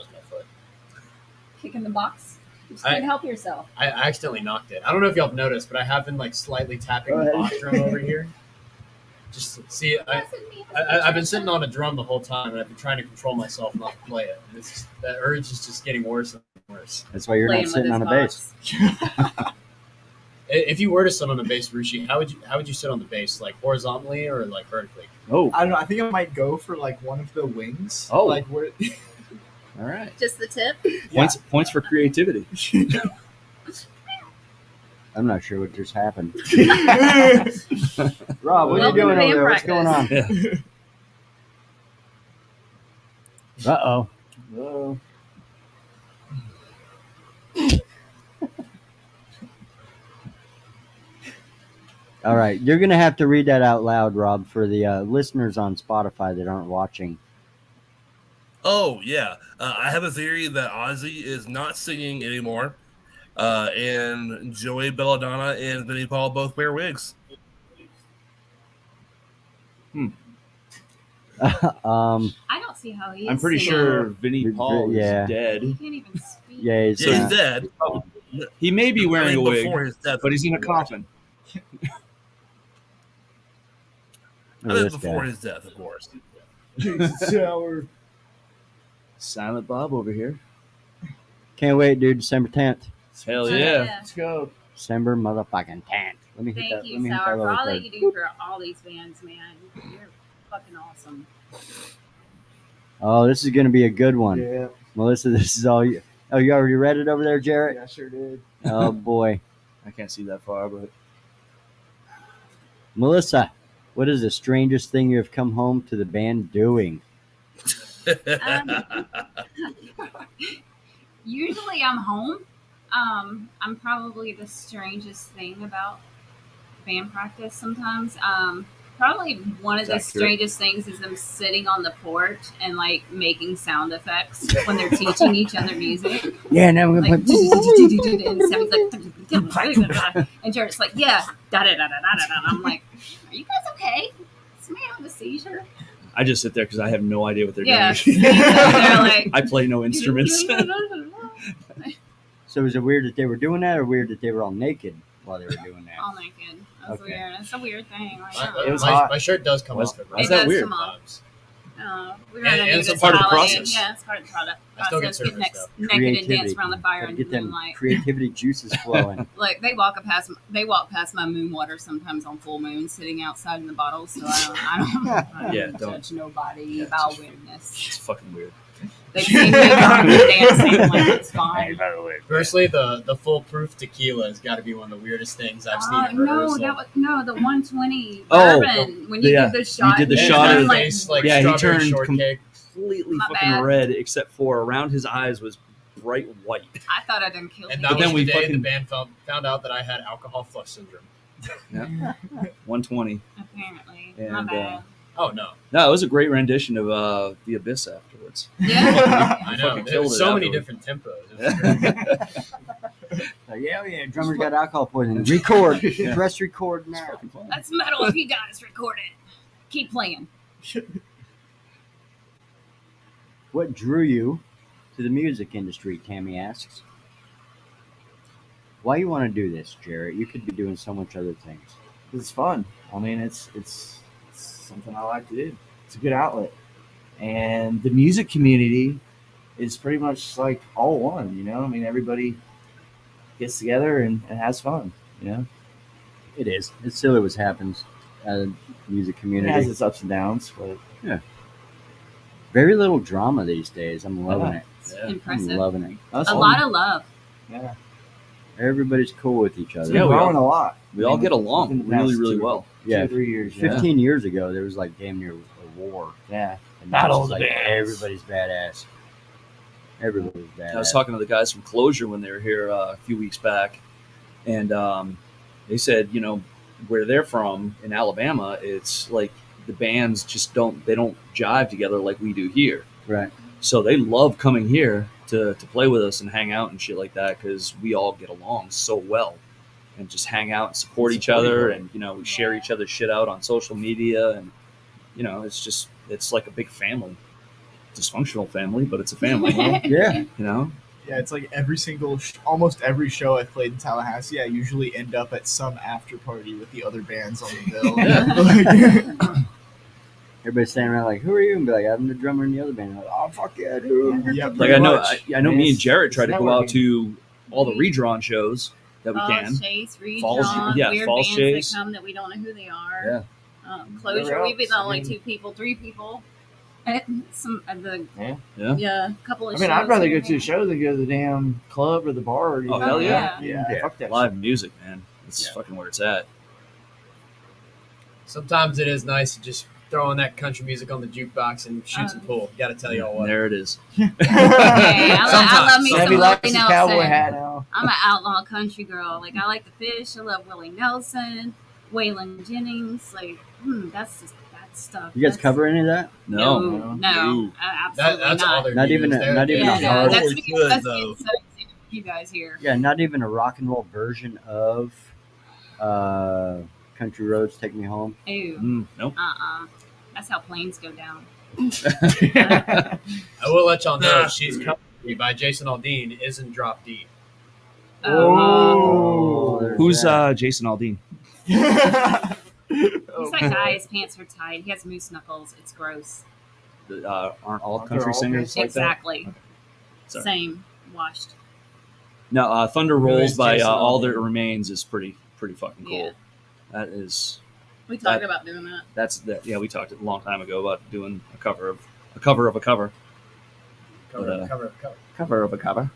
Kicking the box. You just I- can't help yourself. I accidentally knocked it. I don't know if y'all have noticed, but I have been like slightly tapping Go the ahead. box drum over here. Just to see, I've been sitting on a drum the whole time, and I've been trying to control myself not to play it. It's that urge is just getting worse and worse. That's why you're Playing not with sitting his on a bass. box. If you were to sit on a bass, Rushi, how would you sit on the bass, like horizontally or like vertically? Oh, I don't know. I think I might go for like one of the wings. Oh. Like where? all right. Just the tip. Points for creativity. I'm not sure what just happened. Rob, what are you Welcome doing to over there? band What's going on? Yeah. Uh-oh. All right, you're gonna have to read that out loud, Rob, for the listeners on Spotify that aren't watching. Oh yeah, I have a theory that Ozzy is not singing anymore, and Joey Belladonna and Vinnie Paul both wear wigs. I don't see how he is. I'm pretty singing. sure Vinnie Paul Yeah. is dead. He can't even speak. Yeah, he's, Yeah, not- he's dead. He may be wearing a wig, before his death. but he's in a coffin. Look at this before guy. his death, of course. Silent Bob over here. Can't wait, dude. December 10th. Hell yeah. Let's go. December motherfucking 10th. Let me hit Thank that. you, Let me hit that Sour, for little all that thing. you do for all these bands, man. You're fucking awesome. Oh, this is gonna be a good one, Yeah. Melissa. This is all you. Oh, you already read it over there, Jarrett? Yeah, I sure did. Oh boy, I can't see that far, but Melissa, what is the strangest thing you have come home to the band doing? Usually I'm home. I'm probably the strangest thing about band practice sometimes. Probably one of the Accurate. strangest things is them sitting on the porch and like making sound effects when they're teaching each other music. Yeah, now we're Like, gonna and Sammy's like, and Jared's like, yeah, da da da da da da. I'm like, are you guys okay? Is somebody having a seizure? I just sit there because I have no idea what they're Yeah. doing. They're like, I play no instruments. So is it weird that they were doing that, or weird that they were all naked while they were doing that? all naked. That's Okay. weird. It's a weird thing. Like, It was my, hot. my shirt does come Was- off. why is It that does weird? come off. We And- run and into it's this part of the holiday. process. Yeah, it's part of the product. I still get Process. Get service, next, though. naked and dance around the fire Gotta in get the them moonlight. creativity juices flowing. Like they walk past my moon water sometimes on full moon, sitting outside in the bottles. So I don't Yeah, don't don't. judge nobody Yeah, about it's- weirdness. It's fucking weird. They've seen me dancing. I'm like, it's fine. by the way, Personally, the foolproof tequila has got to be one of the weirdest things I've seen. at No, rehearsal. that was the 120 Oh, bourbon. When you yeah, did the shot, you did the And shot his of- face like yeah, he strawberry turned shortcake. completely My fucking bad. red, except for around his eyes was bright white. I thought I done killed And him. that But was then the we day fucking- the band found out that I had alcohol flush syndrome. 120. Apparently, And, my bad. Oh no, No, it was a great rendition of The Abyss afterwards. Yeah. I know. fucking There killed was it so many afterwards. different tempos. It was great. like, yeah, drummer's got alcohol poisoning. Record, press record It's now. fucking fun. That's metal. If he dies, record it. Keep playing. What drew you to the music industry? Tammy asks. Why you want to do this, Jarrett? You could be doing so much other things. It's fun. I mean, it's something I like to do. It's a good outlet, and the music community is pretty much like all one. You know, I mean, everybody gets together and has fun. You know, It is. It's silly what happens at the music it community. has its ups and downs, but Very little drama these days. I'm loving it. Yeah. I'm Impressive. loving it. that's A fun. lot of love. Yeah, Everybody's cool with each other. Yeah, we're we growing a lot. We all get along within the past really, really well. Yeah. 2 or 3 years. Yeah. 15 years ago, there was like damn near a war. Yeah. And now Battle it's of like the bands. everybody's badass. Everybody's badass. I was talking to the guys from Closure when they were here a few weeks back, and they said, you know, where they're from in Alabama, it's like the bands just don't jive together like we do here. Right. So they love coming here to play with us and hang out and shit like that because we all get along so well and just hang out and support each other, and you know, we share each other's shit out on social media, and you know, it's like a big family. Dysfunctional family, but it's a family. Yeah. You know. Yeah, it's like almost every show I've played in Tallahassee, I usually end up at some after party with the other bands on the bill. Like, Everybody's standing around like, who are you? And be like, I'm the drummer in the other band. Like, oh, fuck yeah, dude. yeah, Like pretty I know, much. I know. Me and Jared try to It's go out networking. to all the redrawn shows that we can. Falls Chase, Falls- Redrawn, yeah, weird Falls bands Chase. that come that we don't know who they are. Yeah. Closure, Whatever we'd be the else? only I mean- 2 people, 3 people. And some of the Yeah. a couple of I mean, shows I'd rather here go to a and show than go to the damn club or the bar. Or Oh, hell yeah. Yeah. Fuck that Live shit. music, man. It's Yeah. fucking where it's at. Sometimes it is nice to just throw on that country music on the jukebox and shoot some pool. Got to tell y'all And what. there it is. Hey, I love me some Sammy Willie likes his cowboy Nelson. hat now. I'm an outlaw country girl. Like I like the Fish. I love Willie Nelson, Waylon Jennings. Like that's just that stuff. You guys That's- cover any of that? No, No. no, absolutely That's all not. they're Not used. even a- They're- not even Yeah, a no, hard- that's Really because good, that's though. the you guys here. Yeah, not even a rock and roll version of Country Roads Take Me Home. Ew. Nope. That's how planes go down. I will let y'all know Nah. She's Coming by Jason Aldean is in Drop D. Oh, there's Who's that. Jason Aldean? He's that guy. His pants are tight. He has moose knuckles. It's gross. Aren't all They're country all singers like Exactly. Okay. Sorry. Same. Washed. that? No, Thunder Who Rolls is by Jason All That Aldean? Remains is pretty fucking cool. Yeah. That is. We talked That- about doing that. That's that. Yeah, we talked a long time ago about doing a cover of a cover of a cover. Cover. Cover of a cover.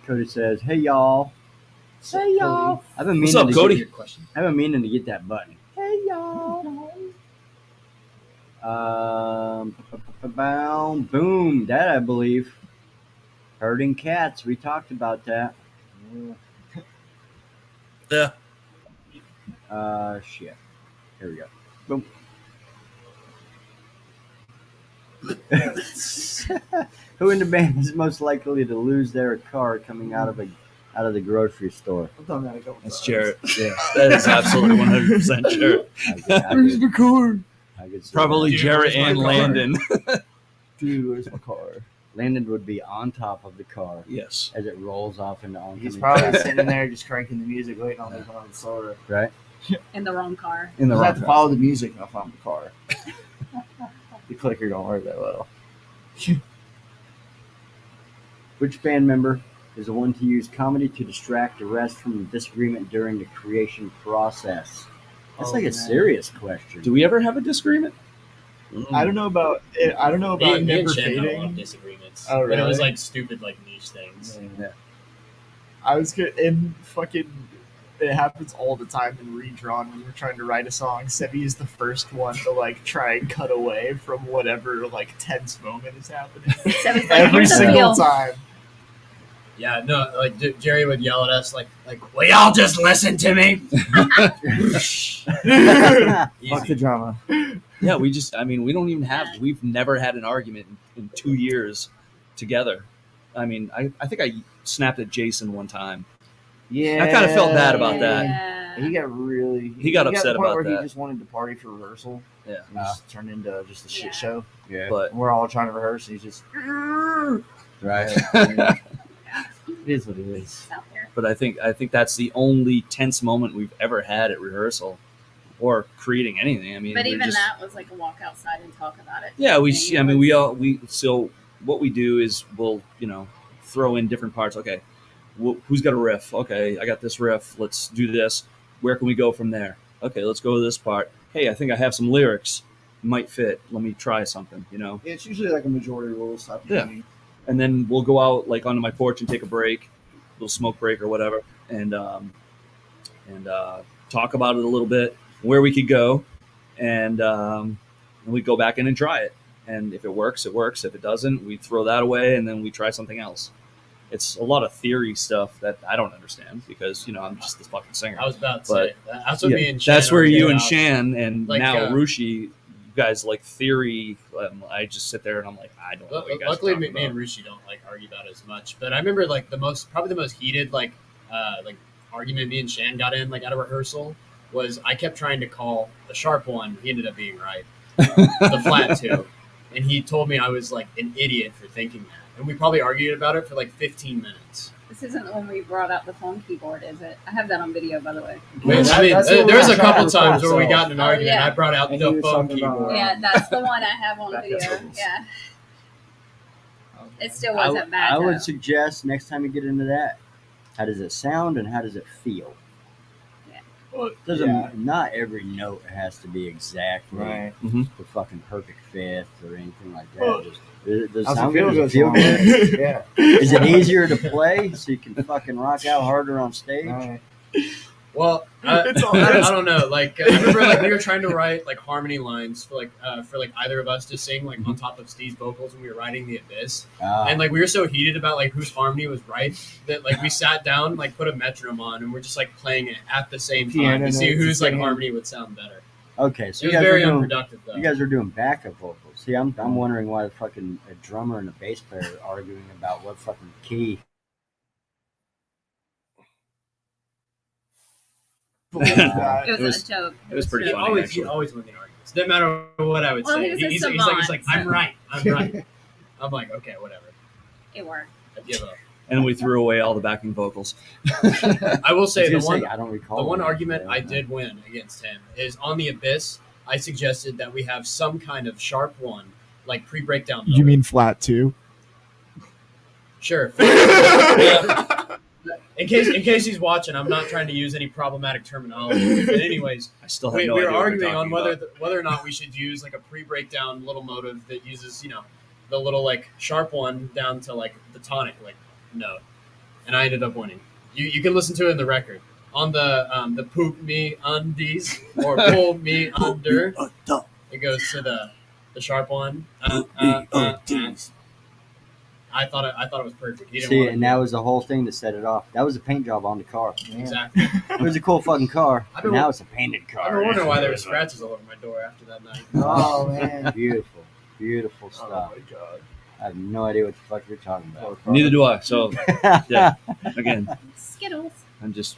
Cody says, "Hey y'all." Hey y'all. I've been What's meaning up, to Cody? Get, I've been meaning to get that button. Hey y'all. Boom. That I believe. Herding cats. We talked about that. Yeah. Shit. Here we go. Boom. Who in the band is most likely to lose their car coming out of the grocery store? I've done that a couple That's times. Jarrett. Yeah, that is absolutely 100% Jarrett. Where's the car? I could see Probably that. Dude, Jarrett where's my and car? Landon. Dude, where's my car? Landon would be on top of the car Yes. as it rolls off into oncoming He's probably traffic, sitting there just cranking the music, waiting on me to find the soda. right? In the wrong car. In the I wrong have to car. follow the music and I'll find the car. The clicker don't work that well. Which band member is the one to use comedy to distract the rest from the disagreement during the creation process? That's Oh, like a man. serious question. Do we ever have a disagreement? I don't know about Me and Never Shen had a lot of Fading. disagreements. Oh, But it was really? like stupid, like niche things. Yeah. I was good in fucking. It happens all the time in Redrawn when we're trying to write a song. Sebi is the first one to like try and cut away from whatever like tense moment is happening. Sebi's like, Every "Here's the single feel." time. Yeah, no, like Jerry would yell at us, like, will y'all just listen to me? Fuck the Easy. drama. Yeah, we don't even we've never had an argument in 2 years together. I mean, I think I snapped at Jason one time. Yeah, I kinda felt bad about that. Yeah. He got really. He got to upset the point about where that. He just wanted to party for rehearsal. Yeah. And just turned into just a shit Yeah. show. Yeah. But We're all trying to rehearse, and he's just. Right. It is what it is. It's out there. but I think that's the only tense moment we've ever had at rehearsal or creating anything. I mean, But we're even just- that was like a walk outside and talk about it. Yeah, thing. I mean, so what we do is we'll, throw in different parts. Okay, who's got a riff? Okay, I got this riff. Let's do this. Where can we go from there? Okay, let's go to this part. Hey, I think I have some lyrics. Might fit. Let me try something, Yeah, it's usually like a majority rules type of Yeah. thing. And then we'll go out like onto my porch and take a break, little smoke break or whatever, and talk about it a little bit, where we could go, and we go back in and try it. And if it works, it works. If it doesn't, we throw that away and then we try something else. It's a lot of theory stuff that I don't understand because I'm just this fucking singer. I was about to But, say, that's what Yeah, me and Shan that's where argue you and about. Shan and Like, now uh, Rushi, you guys like theory. I just sit there and I'm like, I don't know what you guys Luckily, are me talking and about. Rushi don't like argue about it as much. But I remember like probably the most heated like argument me and Shan got in like at a rehearsal was I kept trying to call the sharp one. He ended up being right, the flat two, and he told me I was like an idiot for thinking that. And we probably argued about it for like 15 minutes. This isn't the one where you brought out the phone keyboard, is it? I have that on video, by the way. I mean, that's what there was we a were couple trying to times where we record, got in an so- argument. Oh, yeah. I brought out And the he was phone talking about- keyboard. Yeah, that's the one I have on Backup video. vocals. Yeah, it still I, wasn't bad. I though. would suggest next time you get into that, how does it sound and how does it feel? Well, Doesn't yeah. not every note has to be exactly Right. the fucking perfect fifth or anything like that. Well, Just does it How's sound it feel good? Does it goes feel along good? with it. Yeah. Is it easier to play so you can fucking rock out harder on stage? Right. Well, It's all- I don't know. Like I remember, like we were trying to write like harmony lines for like either of us to sing like on top of Steve's vocals when we were writing The Abyss, and like we were so heated about like whose harmony was right that like we sat down, like put a metronome on, and we're just like playing it at the same time Piano to see notes whose like and harmony would sound better. Okay, so It you was guys, very are doing, unproductive though. you guys are doing backup vocals. See, I'm wondering why the fucking a drummer and a bass player are arguing about what fucking key. Believe that. It was, It was- a joke. it was pretty He funny, always actually. win the arguments. Didn't matter what I would Well, say. he was a He's savant, like, so- I'm right. I'm like, okay, whatever. It worked. I give up. And we threw away all the backing vocals. I will say I the was gonna one say, I don't recall. The one that. argument Yeah, I did win against him is on The Abyss. I suggested that we have some kind of sharp one, like pre-breakdown. You mean flat two? Sure. In case he's watching, I'm not trying to use any problematic terminology. But anyways, I still have we no were idea what arguing you're on talking about. whether or not we should use like a pre-breakdown little motive that uses the little like sharp one down to like the tonic like note, and I ended up winning. You can listen to it in the record on the poop me undies or pull me under. It goes to the sharp one. I thought it was perfect. He didn't See, want and that was the whole thing to set it off. That was a paint job on the car. exactly. It was a cool fucking car. I've But been- now it's a painted car. I've been wondering why there were scratches all over my door after that night. Oh man. Beautiful, beautiful Oh stuff. my god. I have no idea what the fuck you're talking about. Neither do I. So yeah, again, Skittles. I'm just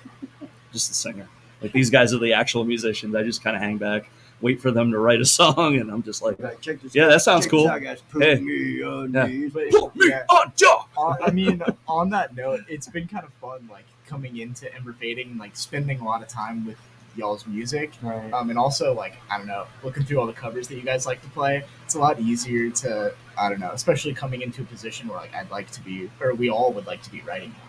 the singer. Like these guys are the actual musicians. I just kind of hang back, wait for them to write a song, and I'm just like, Check this yeah, that sounds check cool. this out, guys. Put Hey. me on Yeah. these. But Put me yeah, on jaw. I mean, on that note, it's been kind of fun, like coming into Ember Fading, like spending a lot of time with y'all's music, Right. and also like I don't know, looking through all the covers that you guys like to play. It's a lot easier to I don't know, especially coming into a position where like I'd like to be, or we all would like to be writing more.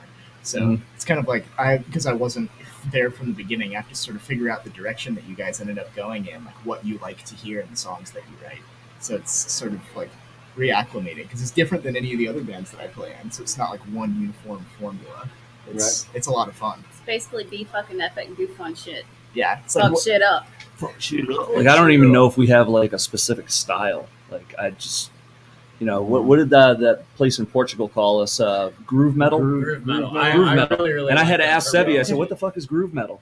So Mhm. it's kind of like because I wasn't there from the beginning, I have to sort of figure out the direction that you guys ended up going in, like what you like to hear in the songs that you write. So it's sort of like reacclimating because it's different than any of the other bands that I play in. So it's not like one uniform formula. It's a lot of fun. It's basically be fucking epic and do fun shit. Yeah, it's Fuck shit up. Like I don't even know if we have like a specific style. Like I just, what did that place in Portugal call us? Groove metal. Groove metal. I metal. really And I like had to that ask groove Sevi. I metal. said, "What the fuck is groove metal?"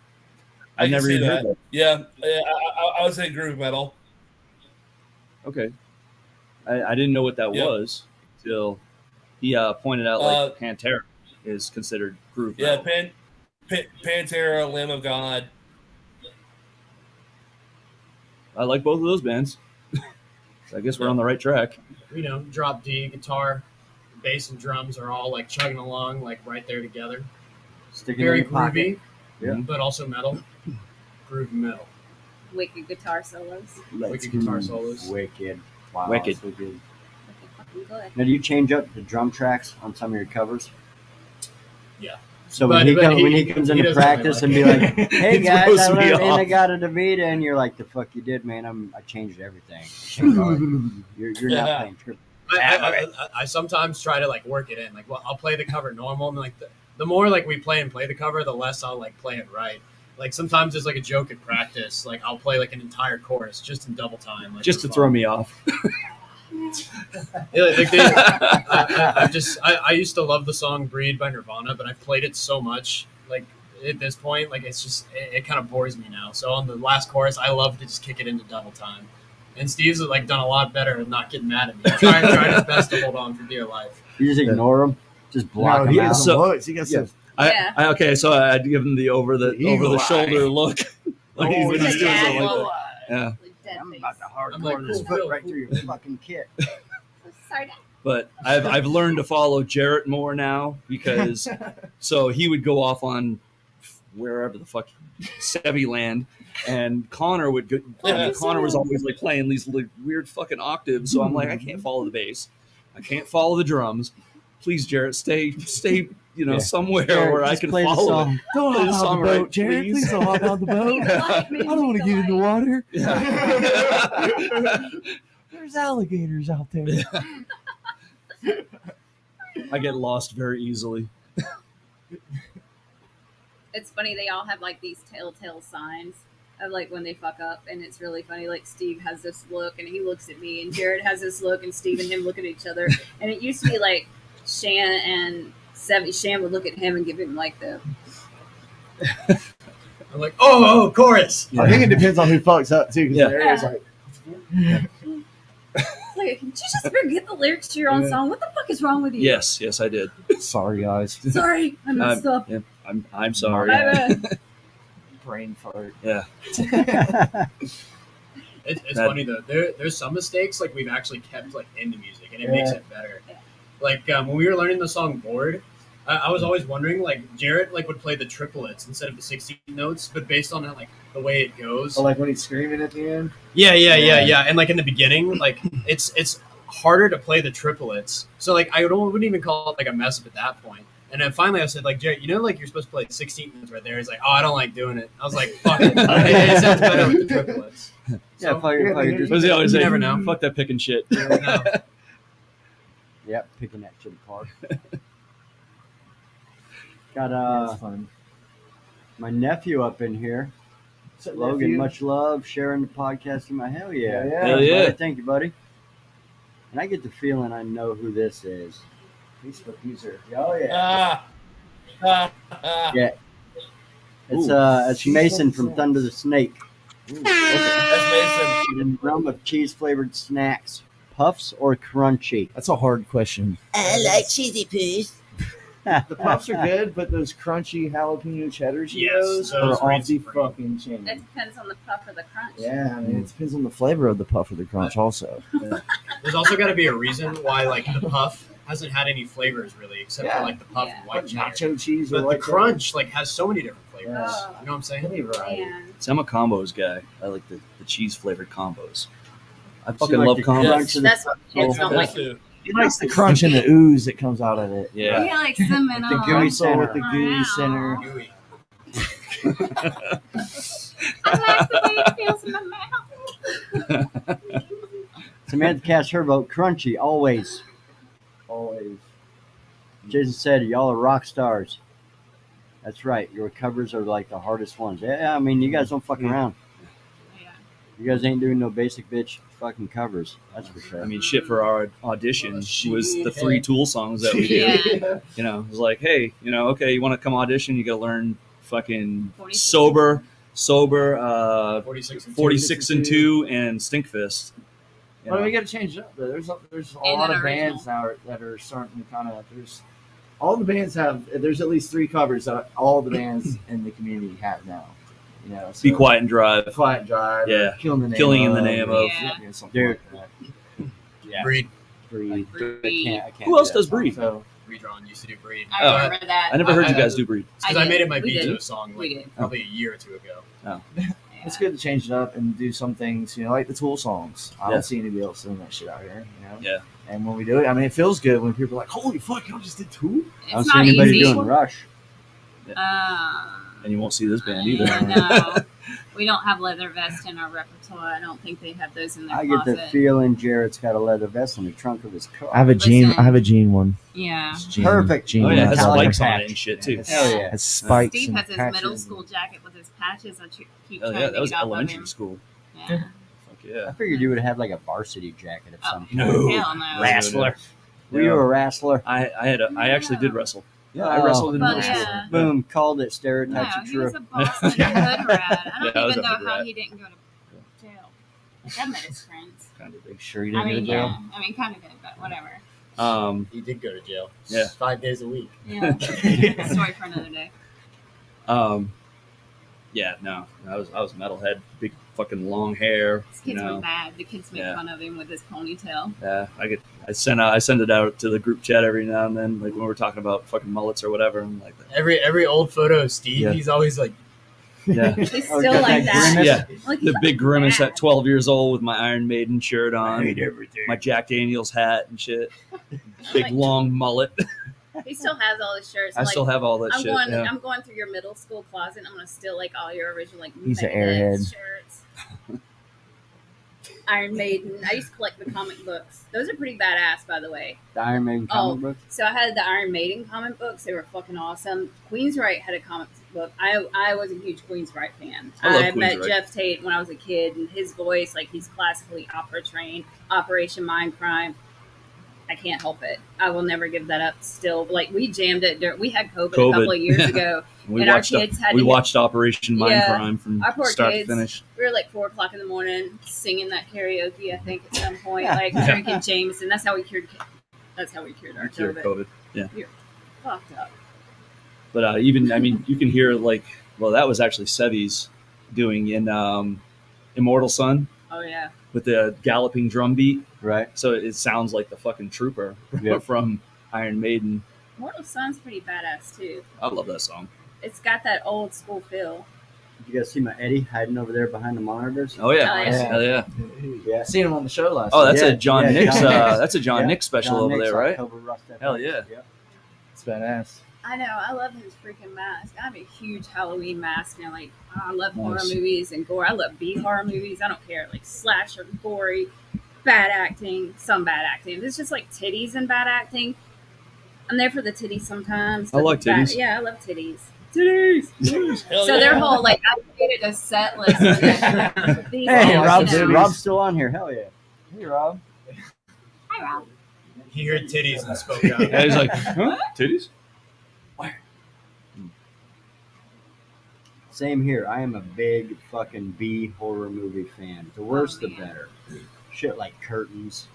I I can never see even that. heard that. Yeah, I would say groove metal. Okay, I didn't know what that Yeah. was until he pointed out like Pantera is considered groove Yeah, metal. Pantera, Lamb of God. I like both of those bands. So I guess we're on the right track. Drop D, guitar, bass, and drums are all like chugging along, like right there together. Sticking Very in your pocket. groovy, but also metal. Groove metal. Wicked guitar solos. Wicked guitar solos. Wicked. Wow, Wicked. so good. Wicked fucking good. Now, do you change up the drum tracks on some of your covers? Yeah. So when But he comes into doesn't practice and really be like like, "Hey It guys, throws I me learned off. Inagata and you're like, "The fuck you did, man? I changed everything. Changed all that. You're not playing triple." I sometimes try to like work it in. Like, well, I'll play the cover normal, and like the more like we play the cover, the less I'll like play it right. Like sometimes it's like a joke at practice. Like I'll play like an entire chorus just in double time, like, Just for to fun. throw me off. Yeah, like I used to love the song "Breed" by Nirvana, but I've played it so much. Like at this point, like it's just it kind of bores me now. So on the last chorus, I love to just kick it into double time. And Steve's like done a lot better at not getting mad at me. Trying his best to hold on for dear life. You just ignore them, just block No, them he out. has So- some looks. He got Yeah. some. Yeah. Okay, so I'd give him the over the Eagle shoulder eye. look. When Oh, he's doing yeah, something like well, that. Yeah. With dead I'm face. about to I'm like, hardcore this cool, foot cool, right cool. through your fucking kit. Sorry, Dad. But I've learned to follow Jarrett more now because so he would go off on wherever the fuck Sevi land, and Connor would go. Connor was always like playing these like, weird fucking octaves, so I'm like, I can't follow the bass, I can't follow the drums. Please, Jarrett, stay, Yeah. somewhere Jared, where I just can play the follow song. it. Don't Play the hop song on the right, boat, Jared. please. Please don't hop on the boat. Yeah. I don't want to get in the water. Yeah. There's alligators out there. I get lost very easily. It's funny, they all have like these telltale signs of like when they fuck up, and it's really funny. Like Steve has this look and he looks at me, and Jared has this look and Steve and him look at each other. And it used to be like Shan and Sevi. Shan would look at him and give him like the I'm like, oh, chorus. I think it depends on who fucks up too. Because Yeah. Ariel's like, like, did you just forget the lyrics to your own song? What the fuck is wrong with you? Yes, I did. sorry guys, Sorry, I messed up. Yeah, I'm sorry. My bad. brain fart. Yeah. It's That- funny though. There's some mistakes like we've actually kept like in the music, and it makes it better. Yeah. Like when we were learning the song "Bored," I was always wondering like Jarrett like would play the triplets instead of the 16 notes, but based on like the way it goes. So like when he's screaming at the end. Yeah. And like in the beginning, like it's harder to play the triplets. So like I wouldn't even call it like a mess up at that point. And then finally I said like, Jarrett, like you're supposed to play 16 notes right there. He's like, oh, I don't like doing it. I was like, fuck it. It sounds better with the triplets. Yeah, fuck it, What does he always You say? never know. Fuck that picking shit. No. Yep, picking that shit apart. Got That's fun. my nephew up in here. Logan, much love, sharing the podcast. Hell yeah. Yeah. Hell yeah. Buddy, thank you, buddy. And I get the feeling I know who this is. Facebook user. Oh yeah. Yeah. It's it's Cheese Mason flavored from snacks. Thunder the Snake. That's Mason. In the realm of cheese flavored snacks, puffs or crunchy? That's a hard question. I like cheesy poos. The puffs are good, but those crunchy jalapeno cheddar Yes, Cheetos those are off reign the supreme. fucking chain. It depends on the puff or the crunch. Yeah, I mean, it depends on the flavor of the puff or the crunch, also. There's also got to be a reason why like the puff hasn't had any flavors really, except for like the puff Yeah. and white cheddar. Nacho cheese or But the white crunch like has so many different flavors. Yeah. You know what I'm saying? cheddar. Variety. Man. See, I'm a combos guy. I like the cheese flavored combos. I So fucking like love the combos. crunch of the That's what kids don't like. Too. He likes the crunch and the ooze that comes out of it. Yeah. Yeah, like cinnamon. The gooey Also center. with the gooey center. Gooey. I like the way it feels in my mouth. To Samantha cast her vote. Crunchy, always. Always. Jason said, y'all are rock stars. That's right. Your covers are like the hardest ones. Yeah, I mean, you guys don't fuck around. Yeah. You guys ain't doing no basic bitch fucking covers. That's for sure. I mean, shit for our audition was the 3 Tool songs that we did. Yeah. You know, it was like, hey, you know, okay, you want to come audition, you got to learn fucking 46. sober, 46 and 2, and Stinkfist. You But know? we got to change it up. Though. There's a And lot an of original. bands now that are starting to kind of. There's all the bands have. There's at least 3 covers that all the bands in the community have now. You know, so Be Quiet and Drive. Quiet Drive. Yeah. Killing the name. Killing in the of, name or, of. Yeah. something Dude. like that. Yeah. Breed. Breed. Breed. I can't Who do else that does song, Breed? So Redrawn used to do Breed. I Oh. remember that. I never heard you I- guys do Breed. Because I made it my We beat to did. a song We like did. probably a year or 2 ago. it's good to change it up and do some things. You know, like the Tool songs. I Yeah. don't see anybody else doing that shit out here. You know. Yeah. And when we do it, I mean, it feels good when people are like, "Holy fuck, y'all just did Tool." I don't It's see not anybody easy. doing Rush. And you won't see this band Yeah, either. no, we don't have leather vests in our repertoire. I don't think they have those in their I get the closet. feeling Jarrett's got a leather vest in the trunk of his car. I have a jean. Listen. I have a jean one. Yeah. It's jean, Perfect. Jean Oh, yeah, it has Metallica spikes on patch. it and shit, too. It's, Hell yeah. It's spikes Steve and has his patches middle and- school jacket with his patches. I keep Oh, trying yeah, to that was get off of elementary him. school. Yeah. Fuck yeah. I figured you would have like a varsity jacket of Oh, some No. hell no. Wrestler. Were you a wrestler? I actually did wrestle. Yeah, I Oh. wrestled in Well, middle school. yeah. Boom, called it. No, Stereotypes are he true. was a Boston hood rat. I don't Yeah, I was even a know hood how rat. he didn't go to jail. Like, I met his friends. Kind of big. Make sure you I didn't mean, go to jail. yeah. I mean, kind of did, but whatever. He did go to jail. Yeah. 5 days a week. Yeah. Story for another day. Yeah, no, I was metalhead, big fucking long hair. His You kids were know, bad. The kids make Yeah. fun of him with his ponytail. yeah, I send it out to the group chat every now and then, like when we're talking about fucking mullets or whatever. I'm like, Every old photo of Steve, Yeah. he's always like, yeah, They Oh, still got like that that. grimace? yeah, Like, the big grimace bad. at 12 years old with my Iron Maiden shirt on, everything. my Jack Daniels hat and shit, big Like- long mullet. He still has all his shirts. I still have all that I'm shit. going. yeah. I'm going through your middle school closet. And I'm gonna steal like all your original like. He's an Megadeth airhead. shirts. Iron Maiden. I used to collect the comic books. Those are pretty badass, by the way. The Iron Maiden comic book. So I had the Iron Maiden comic books. They were fucking awesome. Queensryche had a comic book. I was a huge Queensryche fan. I love met Queensryche. Jeff Tate when I was a kid, and his voice, like he's classically opera trained. Operation Mindcrime. I can't help it. I will never give that up. Still, like we jammed it. We had COVID a couple COVID, of years yeah. ago. We and our watched kids had we to- watched Operation Yeah, Mindcrime from our poor start kids. to finish. We were like 4:00 in the morning singing that karaoke. I think at some point, like Yeah. drinking Jameson. That's how we cured. That's how we cured our Cured COVID. COVID. Yeah. Fucked up. But even, I mean, you can hear like, well, that was actually Sevy's doing in Immortal Sun Oh yeah. with the galloping drum beat. Right. So it sounds like the fucking trooper Yeah. from Iron Maiden. Mortal Sun's pretty badass too. I love that song. It's got that old school feel. Did you guys see my Eddie hiding over there behind the monitors? Oh yeah, Oh, yeah. hell yeah. Yeah. I seen him on the show last. Oh, night. that's Yeah, a John yeah, Nix. John Nix. That's a John Yeah. Nix special John over Nix, there, right? October Rust FX. Hell yeah. Yep. It's badass. I know. I love his freaking mask. I have a huge Halloween mask, and like I love horror Nice. movies and gore. I love B horror movies. I don't care, like slasher, gory, bad acting, some bad acting. If it's just like titties and bad acting, I'm there for the titties sometimes. I but like bad- titties. yeah, I love titties. Titties. Hell So yeah. their whole like I created a set list. For these Hey, all, Rob's, you know. Rob's still on here. Hell yeah. Hey, Rob. Hi, Rob. he heard titties and spoke out. Yeah, he's like, huh? Titties? Same here. I am a big fucking B horror movie fan. The worse, the man. better. Shit like Curtains.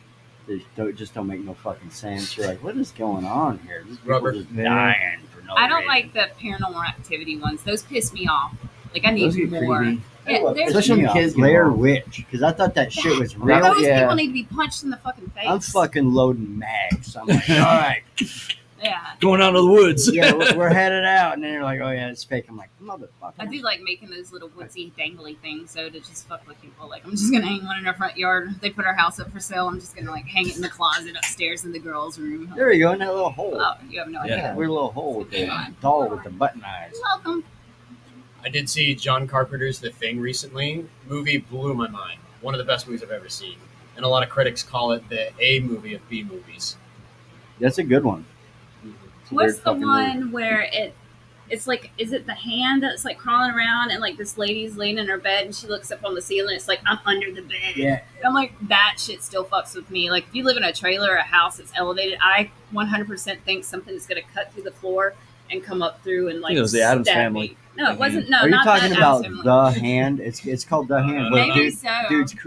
They just don't make no fucking sense. You're like, what is going on here? These people Rubber. just Yeah. dying for no I don't reason. like the Paranormal Activity ones. Those piss me off. Like I Those need get more. creepy. Yeah, there's Especially when Yeah, kids get Blair involved. Witch, because I thought that shit was real. That- those yeah. people need to be punched in the fucking face. I'm fucking loading mags. I'm like, all right, Yeah. Going out of the woods. yeah, we're headed out, and then you're like, oh yeah, it's fake. I'm like, motherfucker. I do like making those little woodsy dangly things, so to just fuck with people. Like I'm just gonna hang one in our front yard. They put our house up for sale. I'm just gonna like hang it in the closet upstairs in the girls' room. There you go, in that little hole. Oh, you have no Yeah. idea. Weird little hole with the Fine. doll with the button eyes. Welcome. I did see John Carpenter's The Thing recently. Movie blew my mind. One of the best movies I've ever seen. and a lot of critics call it the A movie of B movies. That's a good one. It's a What's weird the fucking one movie. where it's like, is it the hand that's like crawling around and like this lady's laying in her bed and she looks up on the ceiling? It's like, I'm under the bed. Yeah. I'm like, that shit still fucks with me. Like, if you live in a trailer or a house that's elevated, I 100% think something's going to cut through the floor and come up through and like it was the Addams stab Family. me. No, it wasn't. No, Are you not talking that about Addams Family. The Hand? It's called The Hand. where Maybe dude, so.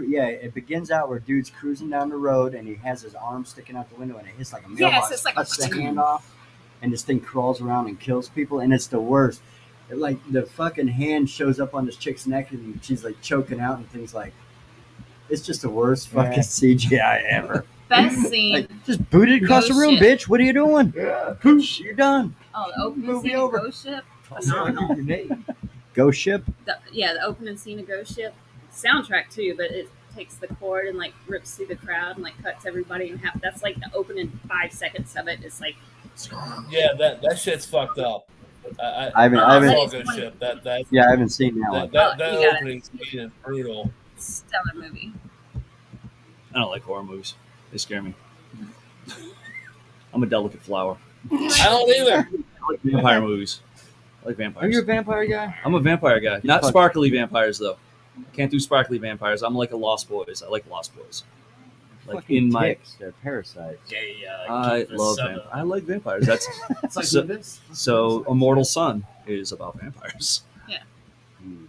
it begins out where dude's cruising down the road and he has his arm sticking out the window and it hits like a mailbox, Yes, it's like cuts the hand off, and this thing crawls around and kills people, and it's the worst. Like the fucking hand shows up on this chick's neck and she's like choking out and things like. It's just the worst fucking CGI ever. Best scene. Like, just boot it across the room, Ship. bitch. What are you doing? Yeah. Poosh, you're done. Oh, the opening Movie scene over. of Ghost Ship. Phenomenal. Ghost Ship. The opening scene of Ghost Ship. Soundtrack too, but it takes the chord and like rips through the crowd and like cuts everybody in half. That's like the opening 5 seconds of it. It's like, Yeah, that shit's fucked up. I haven't- saw good shit. That Yeah, I haven't seen that one. that You got it. opening scene is brutal. stellar movie. I don't like horror movies. They scare me. I'm a delicate flower. I don't either. I like vampire movies. I like Are vampires. you a vampire guy? I'm a vampire guy. Not fuck- sparkly vampires though. Can't do sparkly vampires. I'm like a Lost Boys. I like Lost Boys. Like Fucking in my, ticks. They're parasites. Gay, I Keith love Seven. vampires. I like vampires. That's It's like So- this. so. Immortal Sun is about vampires. Hmm.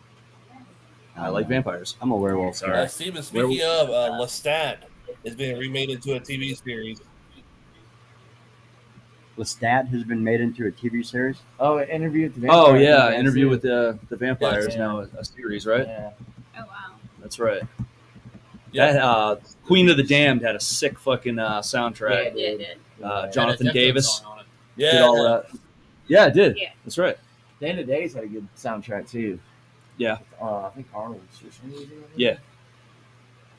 I like vampires. I'm a werewolf. Sorry. guy. Steven, speaking of, Lestat is being remade into a TV series. Lestat has been made into a TV series. Oh, Interview with the Oh Vampire. yeah, Yeah, Interview yeah. with the Vampires Yeah. now a series, right? Yeah. Oh wow. That's right. Yeah. That Queen of the Damned had a sick fucking soundtrack. Yeah, it did. Jonathan Had a Deftones Davis song on it. Yeah, did all that. Yeah, it did. Yeah. That's right. Day and the Days had a good soundtrack too. Yeah. I think Arnold Schwarzenegger. Yeah.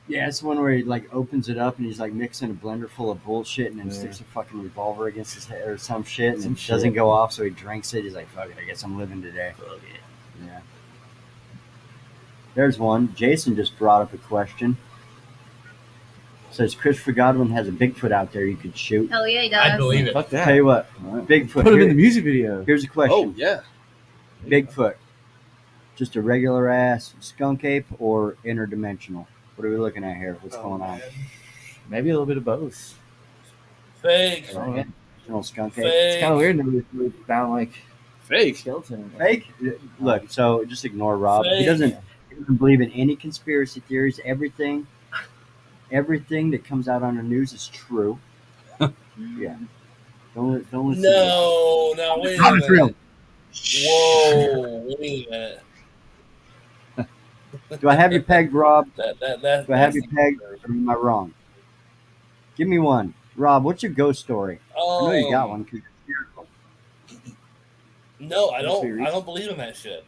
Yeah, it's the one where he like opens it up and he's like mixing a blender full of bullshit and then Yeah. sticks a fucking revolver against his head or some shit and Some it shit. doesn't go off, so he drinks it. He's like, "Fuck it, I guess I'm living today." Yeah. There's one. Jason just brought up a question. Says Christopher Godwin has a Bigfoot out there you could shoot. Hell yeah, he does. I believe it. Fuck that. Tell you what, All right. Bigfoot. Put him in here- the music video. Here's a question. Oh yeah. Bigfoot. Just a regular ass skunk ape or interdimensional? What are we looking at here? What's going on? Maybe a little bit of both. fake. I don't know. Interdimensional skunk ape. It's Fake. kind of weird that we found like Fake. skeleton. Fake? Look, so just ignore Rob. He Fake. doesn't believe in any conspiracy theories. Everything that comes out on the news is true. Yeah. Don't listen. No, wait a Rob is real. minute. Whoa, wait a minute. Do I have you pegged, Rob? That Do I have you pegged, or am I wrong? Give me one. Rob, what's your ghost story? I know you got one. 'Cause you're hysterical. No, I don't believe in that shit.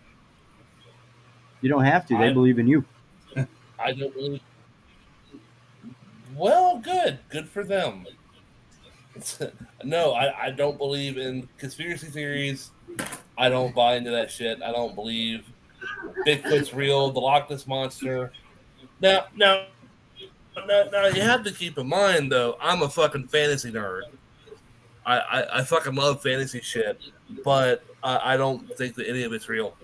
You don't have to. They I- believe in you. I don't believe. Well, good for them. No, I don't believe in conspiracy theories. I don't buy into that shit. I don't believe Bigfoot's real. The Loch Ness monster. Now, you have to keep in mind though. I'm a fucking fantasy nerd. I fucking love fantasy shit, but I don't think that any of it's real.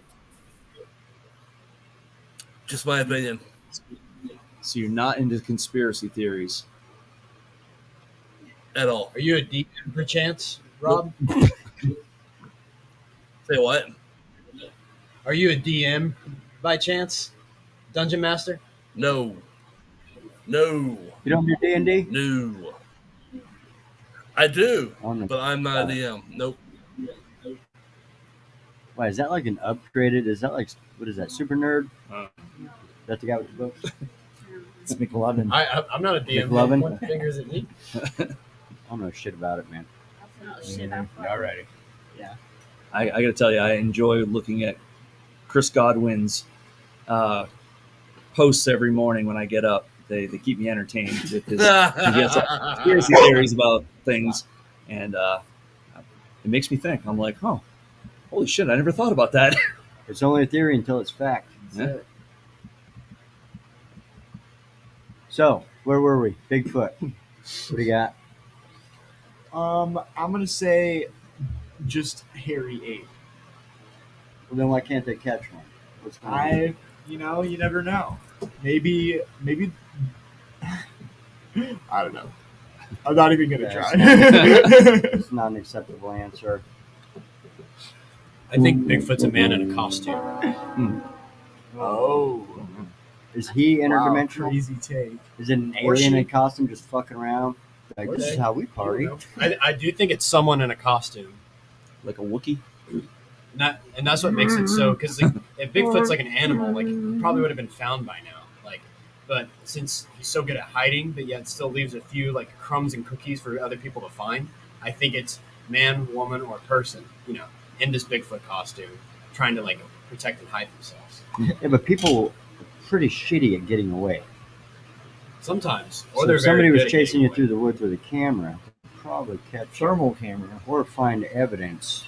Just my opinion. So you're not into conspiracy theories. At all. Are you a DM perchance, Rob? Say what? Are you a DM by chance? Dungeon Master? No. You don't do D&D? No. I do, On the- but I'm not a DM. Nope. Why, is that like an upgraded? Is that like, what is that, Super Nerd? Uh. Is that the guy with the books? It's McLovin. I'm not a DM. McLovin? Point fingers at me. I don't know shit about it, man. Oh shit! I'm Alrighty. I got to tell you, I enjoy looking at Chris Godwin's posts every morning when I get up. They keep me entertained with his. He has conspiracy theories about things, and it makes me think. I'm like, oh, holy shit! I never thought about that. It's only a theory until it's fact. Yeah. So, Where were we? Bigfoot. What do you got? I'm gonna say just hairy ape. Well, then why can't they catch one? What's going on? You never know. Maybe. I don't know. I'm not even gonna try. It's not an acceptable answer. I think Bigfoot's a man in a costume. Oh, Is he wow, interdimensional? crazy take. Is it an Or alien she. in costume just fucking around? Like, Or this they. is how we party. I do think it's someone in a costume. Like a Wookiee. And that's what makes it so, because if Bigfoot's like an animal, like he probably would have been found by now. Like, but since he's so good at hiding, but yet still leaves a few like crumbs and cookies for other people to find, I think it's man, woman, or person, in this Bigfoot costume, trying to like protect and hide themselves. Yeah, but people are pretty shitty at getting away. Sometimes, So they're if somebody very was good at chasing you getting through the woods with a camera, they'd probably catch you. Thermal camera. Or find evidence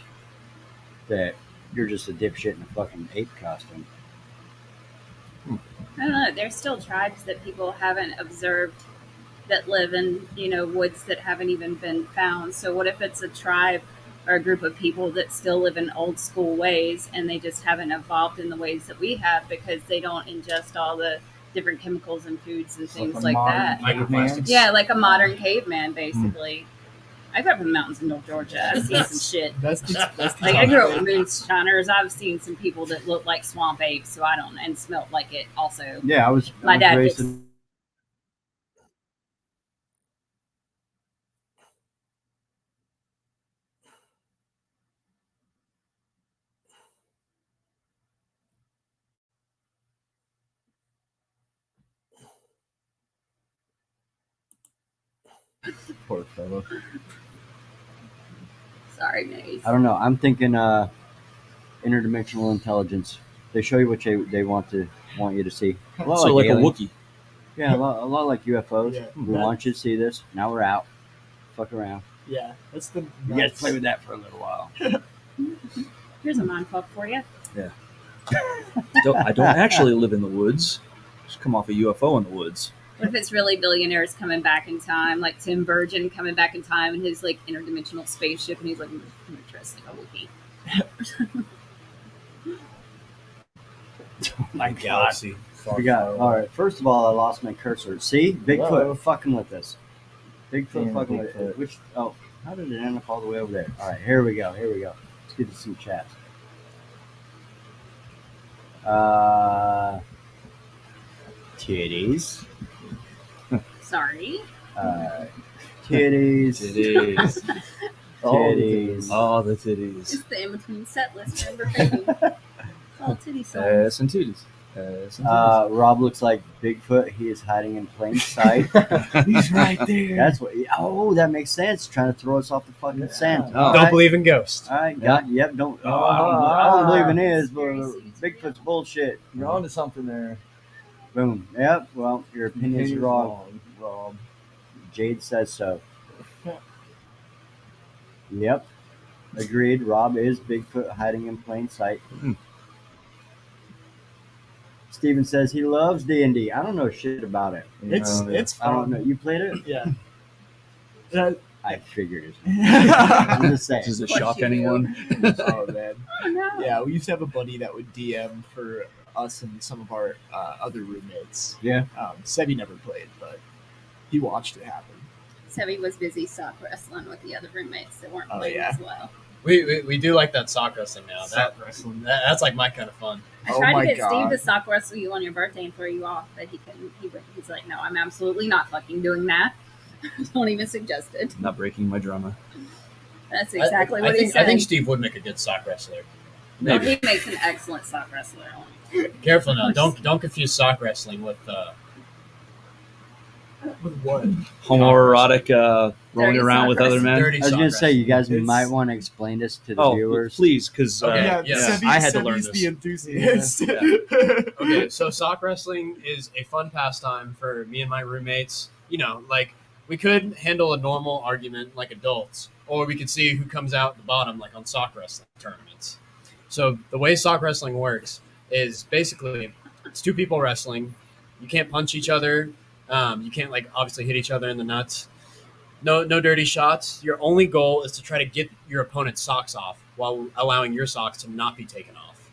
that you're just a dipshit in a fucking ape costume. I don't know. There's still tribes that people haven't observed that live in, woods that haven't even been found. So what if it's a tribe or a group of people that still live in old school ways and they just haven't evolved in the ways that we have because they don't ingest all the different chemicals and foods and things like that. Microplastics. Yeah, like a modern caveman, basically. I grew up in the mountains in North Georgia. I've seen some shit. That's the Like I grew up with moonshiners. I've seen some people that look like swamp apes, so I don't, and smelt like it also. Yeah, I was dad raised gets- in Poor fellow. Sorry, Maze. I don't know. I'm thinking interdimensional intelligence. They show you what they want you to see. A lot So like a aliens. Wookiee. Yeah, a lot like UFOs. Yeah, We want you to see this. Now we're out. Fuck around. Yeah, that's the. You guys play with that for a little while. Here's a mindfuck for you. I don't actually live in the woods. Just come off a UFO in the woods. What if it's really billionaires coming back in time, like Tim Virgin coming back in time in his like interdimensional spaceship, and he's like, I'm dressed like a Wookiee. My galaxy. We got all right. First of all, I lost my cursor. See, Bigfoot Whoa. fucking with us. Bigfoot Damn, fucking with Bigfoot. us. How did it end up all the way over there? All right, here we go. Let's get to some chat. Titties. Sorry. Titties. Titties. Titties. Oh, the titties. It's the in between set list. Remember Faking. All titty songs. Ass and titties. Ass and titties. Rob looks like Bigfoot. He is hiding in plain sight. He's right there. That's what. Oh, that makes sense. Trying to throw us off the fucking scent. Oh. All Don't right. believe in ghosts. All right, yep. Don't. I don't believe in his, but Bigfoot's bullshit. You're onto something there. Boom. Yep. Well, your opinion's Opinion's wrong. Rob. Jade says so. Yep. Agreed. Rob is Bigfoot hiding in plain sight. Steven says he loves D&D. I don't know shit about it. It's I don't fun. know. You played it? Yeah. I figured it. I'm oh just saying. Does it What shock you do. anyone? man. Oh no. Yeah, we used to have a buddy that would DM for us and some of our other roommates. Yeah. Said he never played, but he watched it happen. Sebby was busy sock wrestling with the other roommates that weren't Oh, playing yeah. as well. We do like that sock wrestling now. Sock wrestling. That's like my kind of fun. I Oh tried my to get God. Steve to sock wrestle you on your birthday and throw you off, but he couldn't. He's like, no, I'm absolutely not fucking doing that. Don't even suggest it. Not breaking my drama. That's exactly I what he think, said. I think Steve would make a good sock wrestler. No, Maybe. he makes an excellent sock wrestler. Careful now. Don't confuse sock wrestling with With what? Homoerotic rolling Dirty around sock with other wrestling. men. dirty I was sock going to say, you guys It's- might want to explain this to the Oh, viewers. please, because Okay. Yeah, yeah. Sebby- I had to learn Sebby's this. the enthusiast. Okay, so sock wrestling is a fun pastime for me and my roommates. Like we could handle a normal argument like adults, or we could see who comes out the bottom, like on sock wrestling tournaments. So the way sock wrestling works is basically it's two people wrestling. You can't punch each other. You can't like obviously hit each other in the nuts. No dirty shots. Your only goal is to try to get your opponent's socks off while allowing your socks to not be taken off.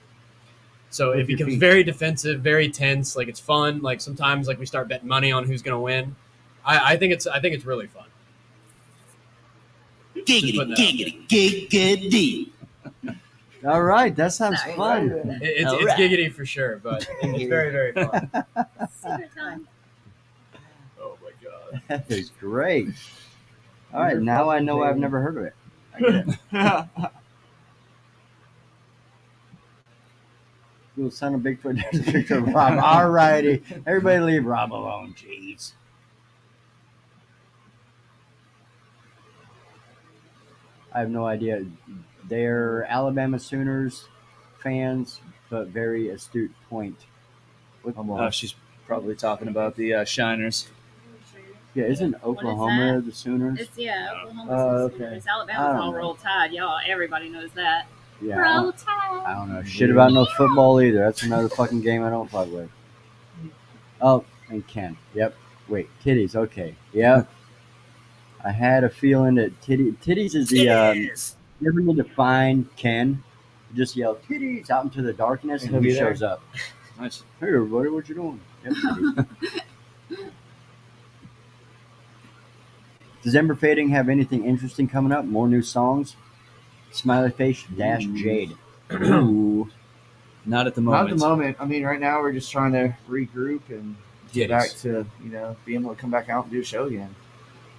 So With it your becomes feet. very defensive, very tense. Like it's fun. Like sometimes like we start betting money on who's gonna win. I think it's really fun. Giggity, putting that out giggity, giggity. All right, that sounds Nice. fun. It's All right. giggity for sure, but it's very very fun. Secret time. Oh my god. That is great. All right, now I know I've never heard of it. I get it. Little son of Bigfoot. There's a picture of Rob. All righty, everybody leave Rob alone, jeez. I have no idea. They're Alabama Sooners fans, but very astute point. She's probably talking about the Shiners. Yeah, isn't Oklahoma the Sooners? It's Oklahoma's Oh, the okay. Sooners. I Alabama's don't all know. Roll Tide, y'all. Everybody knows that. Yeah, Roll Tide. I don't know shit about no football either. That's another fucking game I don't fuck with. Oh, and Ken. Yep. Wait, titties. Okay. Yep. I had a feeling that titties is the. Yes. You ever need to find Ken? You just yell titties out into the darkness, and he shows up. Nice. Hey everybody, what you doing? Yep, titties. Does Ember Fading have anything interesting coming up? More new songs? Smiley face dash Jade. Ooh. Not at the Not moment. at the moment. I mean, right now we're just trying to regroup and get Yes. back to being able to come back out and do a show again.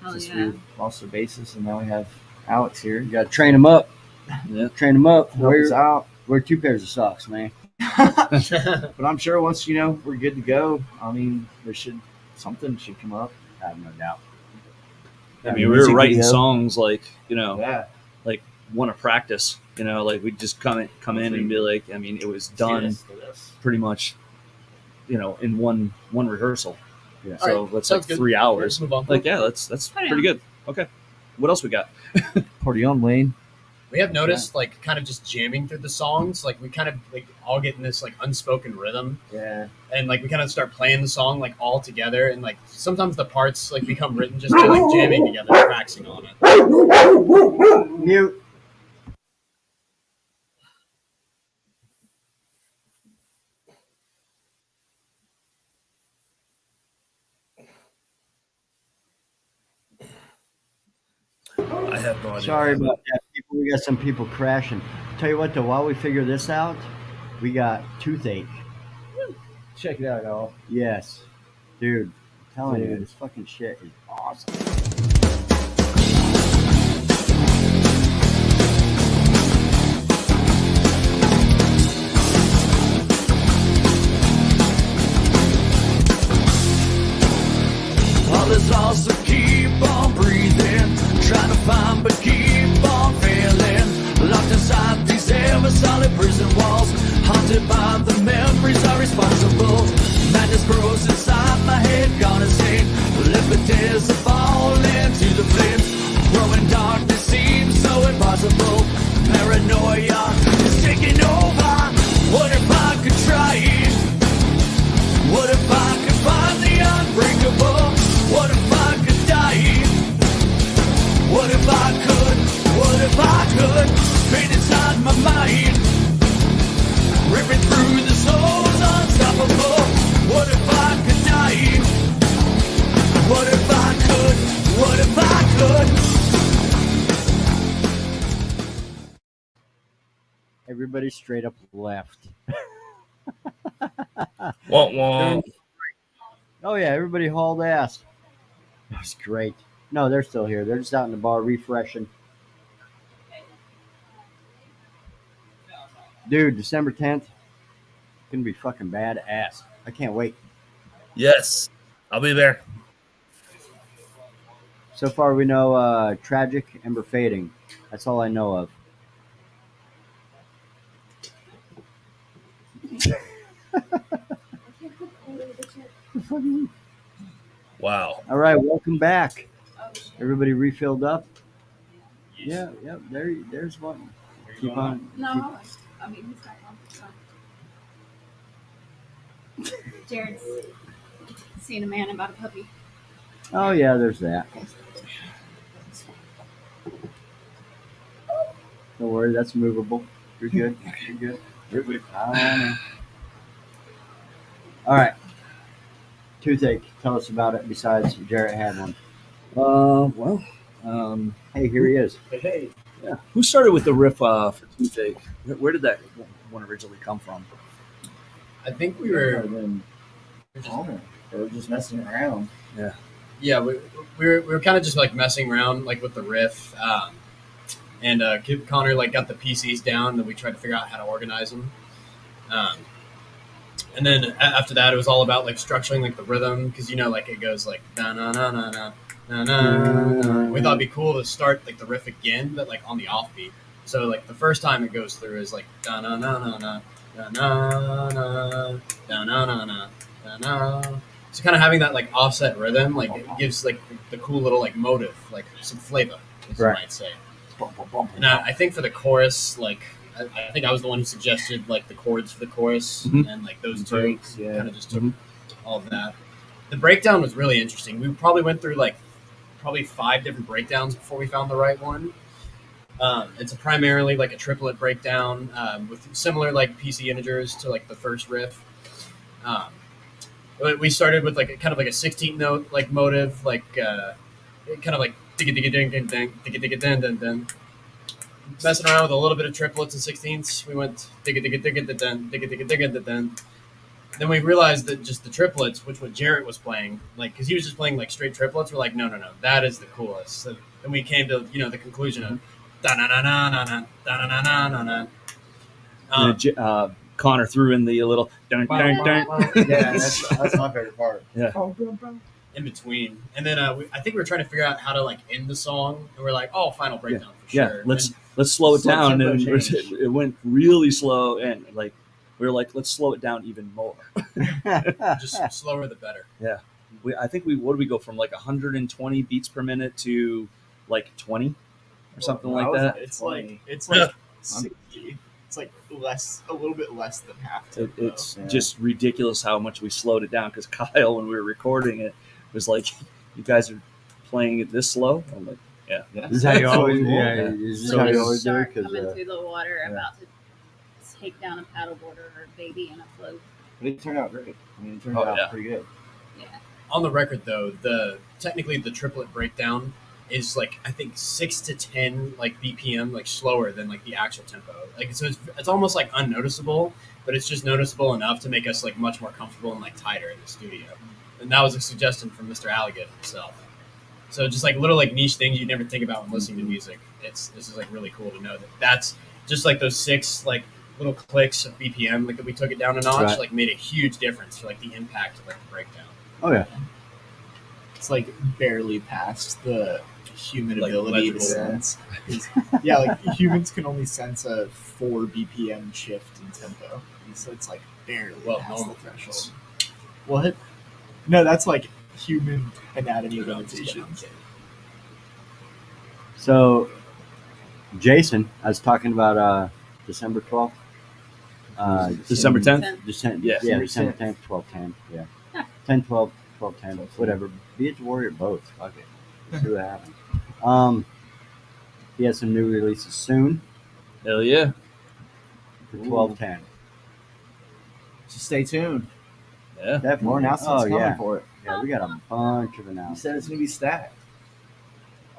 Oh, Just yeah. we lost our basis, and now we have Alex here. You gotta train them up. Yeah. Train them up. Help us out. Wear 2 pairs of socks, man. But I'm sure once we're good to go. I mean, something should come up. I have no doubt. I mean, we were music writing video. songs like Yeah. like want to practice. Like we'd just come in and be like, I mean, it was done pretty much, in one rehearsal. Yeah. So All right, that's sounds like good. 3 hours. Let's move on. Like, yeah, that's Put it pretty on. good. Okay, what else we got? Party on, Lane. We have noticed like kind of just jamming through the songs, like we kind of like all get in this like unspoken rhythm, Yeah. and like we kind of start playing the song like all together, and like sometimes the parts like become written just by like jamming together, practicing on it. Mute. I have no idea. Sorry about that, people. We got some people crashing. Tell you what, though, while we figure this out, we got toothache. Check it out, y'all. Yes. Dude, I'm telling you, Dude. this fucking shit is awesome. All is lost, so keep on breathing. Trying to find, but keep on failing. Locked inside these ever solid prison walls. Haunted by the memories are responsible. Madness grows inside my head, gone insane. Liquid tears are falling to the flames. Growing darkness seems so impossible. Paranoia is taking over. What if I could try it? What if I could find the unbreakable? What if I could die? What if I could? What if I could? Pain inside my mind, ripping through the soul's unstoppable. What if I could die? What if I could? What if I could? Everybody straight up left. Wah, wah. Oh, yeah, everybody hauled ass. That was great. No, they're still here. They're just out in the bar refreshing. Dude, December 10th. Gonna be fucking badass. I can't wait. Yes, I'll be there. So far, we know Tragic, Ember Fading. That's all I know of. Wow. All right, welcome back. Everybody refilled up. Yeah, yep. There's one. Keep on. keep- No, I mean, he's not on. Jared's Seen a man about a puppy. Oh yeah, there's that. Don't worry, that's movable. You're good. You're good. You're good. All right. Toothache. Tell us about it. Besides, Jarrett had one. Well, Hey, here he is. Hey, yeah. Who started with the riff for Toothache? Where did that one originally come from? I think we we were. been calmer. They were just messing around. Yeah, we were kind of just like messing around like with the riff, and Connor like got the PCs down, and we tried to figure out how to organize them. And then after that, it was all about like structuring like the rhythm because like it goes like na na na na na na na. We thought it'd be cool to start like the riff again, but like on the offbeat. So like the first time it goes through is like da na na na na na na na na na na na na. So kind of having that like offset rhythm, like it gives like the cool little like motive, like some flavor, as you Right. might say. And I think for the chorus, like I think I was the one who suggested like the chords for the chorus, Mhm. and like those two Breaks, yeah. kind of just took Mhm. all of that. The breakdown was really interesting. We probably went through like probably 5 different breakdowns before we found the right one. It's primarily like a triplet breakdown with similar like PC integers to like the first riff. But we started with like kind of like a 16th note like motive, like kind of like digga digga ding ding ding digga digga ding ding ding. Messing around with a little bit of triplets and 16ths, we went digga digga digga ding digga digga digga ding. Then we realized that just the triplets, which what Jarrett was playing, like because he was just playing like straight triplets, we're like no, that is the coolest. So then we came to the conclusion of da na na na na na da na na na na. And then, Connor threw in the little dun, dun, dun. Yeah, that's my favorite part. In between, and then I think we were trying to figure out how to like end the song, and we're like, oh, final breakdown for Yeah, sure. let's slow it Slow down, tempo and change. it went really slow, and like we were like, let's slow it down even more. And just slower the better. I think what did we go from like 120 beats per minute to like 20 or something like that? It's 20. like 60. It's like a little bit less than half tempo. It's Yeah. just ridiculous how much we slowed it down because Kyle, when we were recording it, was like, "You guys are playing it this slow?" I'm like, Yeah. This is how you always, cool. yeah, Yeah. this is So how you it's- always do it. Shark 'Cause, coming through the water, yeah. about to take down a paddleboard or a baby in a float. But it turned out great. I mean, it turned Oh, out yeah. pretty good. On the record, though, technically the triplet breakdown is like I think 6 to 10 like BPM like slower than like the actual tempo. Like so it's almost like unnoticeable, but it's just noticeable enough to make us like much more comfortable and like tighter in the studio. And that was a suggestion from Mr. Alligator himself. So just like little like niche things you never think about when listening to music. This is like really cool to know that that's just like those 6 like little clicks of BPM like that we took it down a notch Right. like made a huge difference for like the impact of like the breakdown. oh yeah, It's like barely past the human Like ability to legible. sense. Yeah, like humans can only sense a 4 BPM shift in tempo, and so it's like barely Well, past normal the threshold. What? No, that's like human anatomy No, I'm just kidding, I'm limitations. kidding. So, Jason, I was talking about December 12th. December 10th. December, Yeah. yeah, December 10th, 12/10. Yeah. 10, 12, 12, 10, whatever. Be it warrior both. Fuck it. Let's see what happens. He has some new releases soon Hell yeah! for 12/10. So stay tuned. Yeah. Definitely. More announcements Oh, coming yeah. for it. Yeah, we got a bunch of You announcements. said it's gonna be stacked.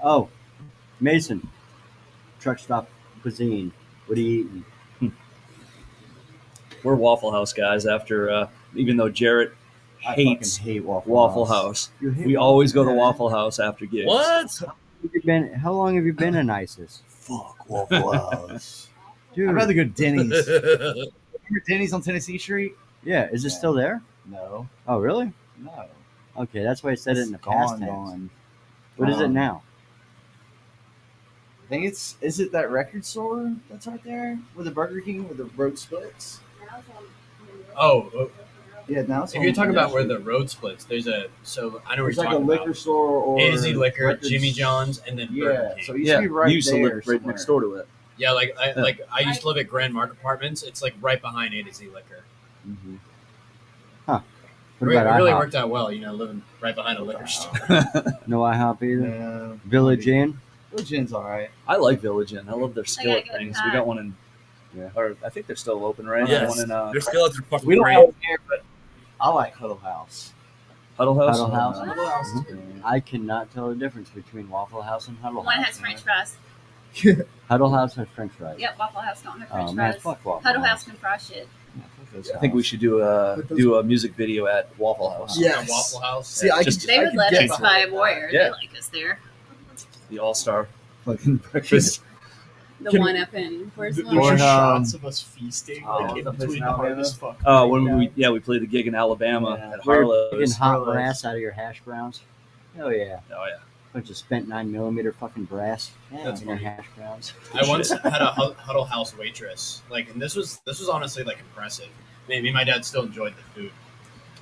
Oh, Mason, Truck Stop Cuisine. What are you eating? We're Waffle House guys. After even though Jarrett I hates fucking hate Waffle, Waffle House, You hate we always go to Waffle Waffle House after gigs. What? How long have you been in ISIS? Fuck Waffle House. Dude, I'd rather go to Denny's. Remember Denny's on Tennessee Street? yeah, is it Yeah. still there? No. Oh, really? No. Okay, that's why I said it in the It's past gone, tense. gone. What is it Um, now? I think is it that record store that's right there with the Burger King with the road splits? Oh, Yeah, now it's if you're on talking about where Street. the road splits, I know where There's you're like a talking liquor about. store or A to Z Liquor, records- Jimmy John's, and then Burger Yeah, King. so it used Yeah, to be right you used to there live right somewhere. next door to it. Yeah, like Yeah. I used to live at Grand Mark Apartments. It's like right behind A to Z Liquor. Mm-hmm. What It about really IHOP? worked out well, living right behind a liquor store. No IHOP either. Yeah. Village Inn. Village Inn's all right. I like Village Inn. I love their skillet good things. pie. We got one in, Yeah. or I think they're still open, right? Yes, One in their skillets are fucking We don't great. have it here, but I like Huddle House. Huddle House. Huddle House. Huddle House is Mhm. good. I cannot tell the difference between Waffle House and Huddle One House. has French fries. Huddle House has French fries. Yep, Waffle House don't have French Oh man, fries. fuck Waffle Huddle House. House can fry shit. I think we should do a music video at Waffle House. Yeah. Waffle House. See, I Just- could, They I would could let get us behind buy Warrior. Yeah. They like us there. The All Star fucking breakfast. The Can- one up in where's the There's one? Or, just um, shots of us feasting oh, like in the place between in the Alabama? hard as fuck. When we played the gig in Alabama Yeah. at We're Harlow's. getting hot Harlow's. brass out of your hash browns. Hell yeah. Oh yeah. Bunch of spent 9mm fucking brass. Yeah, That's and funny. hash browns. I once had a Huddle House waitress, and this was honestly impressive. Me and my dad still enjoyed the food,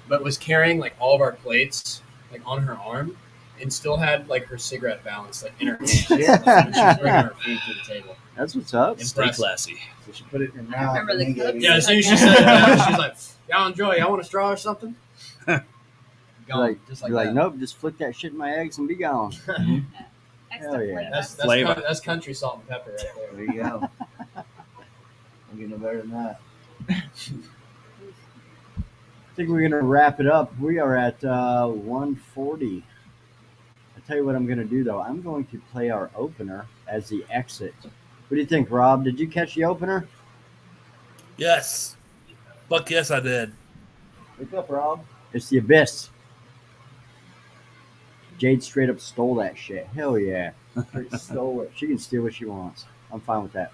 but was carrying all of our plates on her arm, and still had her cigarette balance in her hand. Yeah. When she was bringing her food to the table. That's what's up. Stay Impressive. classy. So she put it in your I mouth. remember and the then gave cookies. you- Yeah, as soon as she said it, she's like, "Y'all enjoy? Y'all want a straw or something?" Gone, just like that. nope, just flick that shit in my eggs and be gone. Extra Hell yeah. flavor. That's Flavor. that's country salt and pepper right There there. you go. I'm getting no better than that. I think we're gonna wrap it up. We are at 1:40. I tell you what I'm gonna do though. I'm going to play our opener as the exit. What do you think, Rob? Did you catch the opener? Yes. Fuck yes, I did. Wake up, Rob. It's the Abyss. Jade straight up stole that shit. Hell yeah. Stole it. She can steal what she wants. I'm fine with that.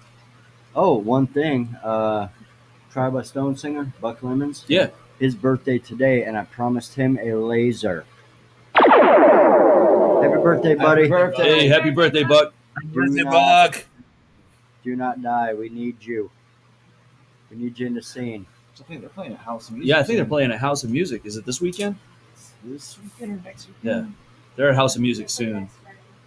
Oh, one thing. Try by Stone singer, Buck Lemons. Yeah. His birthday today, and I promised him a laser. Happy birthday, buddy. Happy birthday. Hey, happy birthday, Buck. Birthday not- Buck. Do not die. We need you. We need you in the scene. I think they're playing a house music. Yeah, I think they're playing a House of Music. Is it this weekend? this weekend or next Yeah. weekend. They're at House of Music soon.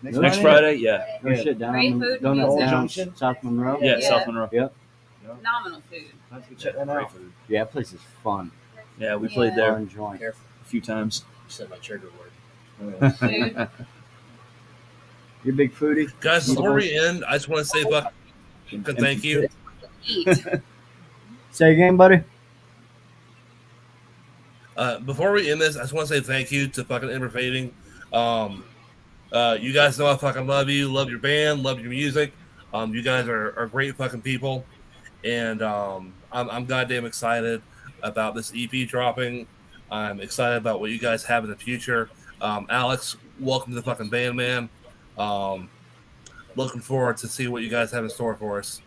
Next, Next Friday? Yeah. Go shit down Great on food down music. down Junction. South Monroe. Yeah, Yeah. South Monroe. Phenomenal food. Let's go check that Great out. food. Yeah, that place is fun. Yeah, we played there Fun joint. Careful, a few times. you said my trigger word. Food. You a big foodie? Guys, before we end, I just want to say thank you. Eat. Say again, buddy. Before we end this, I just want to say thank you to fucking Ember Fading. You guys know I fucking love you, love your band, love your music. You guys are great fucking people, and I'm goddamn excited about this EP dropping. I'm excited about what you guys have in the future. Alex, welcome to the fucking band, man. Looking forward to see what you guys have in store for us.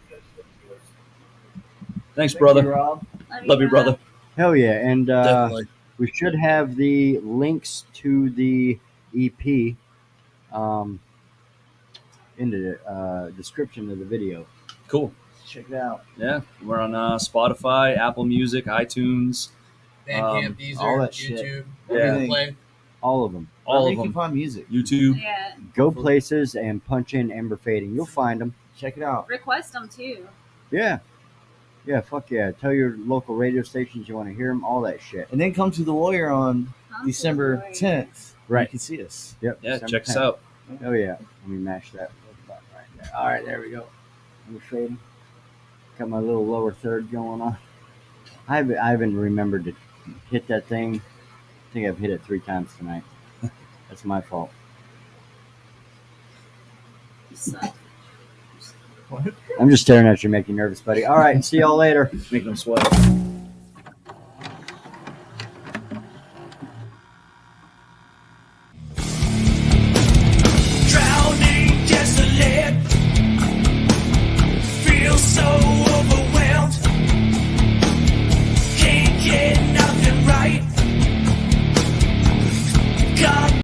Thanks, Thank brother. you, Rob. Love you, brother. Hell yeah. And Definitely. we should have the links to the EP in the description of the video. Cool. Check it out. Yeah, we're on Spotify, Apple Music, iTunes, Bandcamp, Deezer, all that shit. YouTube, Yeah. Google Play. All of them. all Wherever of you can them. find music. YouTube. Yeah. Go places and punch in Ember Fading. You'll find them. Check it out. Request them too. Yeah. Yeah, fuck yeah. Tell your local radio stations you want to hear them, all that shit. And then come to the lawyer on December 10th. Right. You can see us. Yep. Yeah, December check us 10th. out. Oh yeah. Let me mash that button right there. All right, there we go. Ember Fading. Got my little lower third going on. I haven't remembered to hit that thing. I think I've hit it 3 times tonight. That's my fault. You suck. I'm just staring at you, making you nervous, buddy. All right, see y'all later. Making them sweat.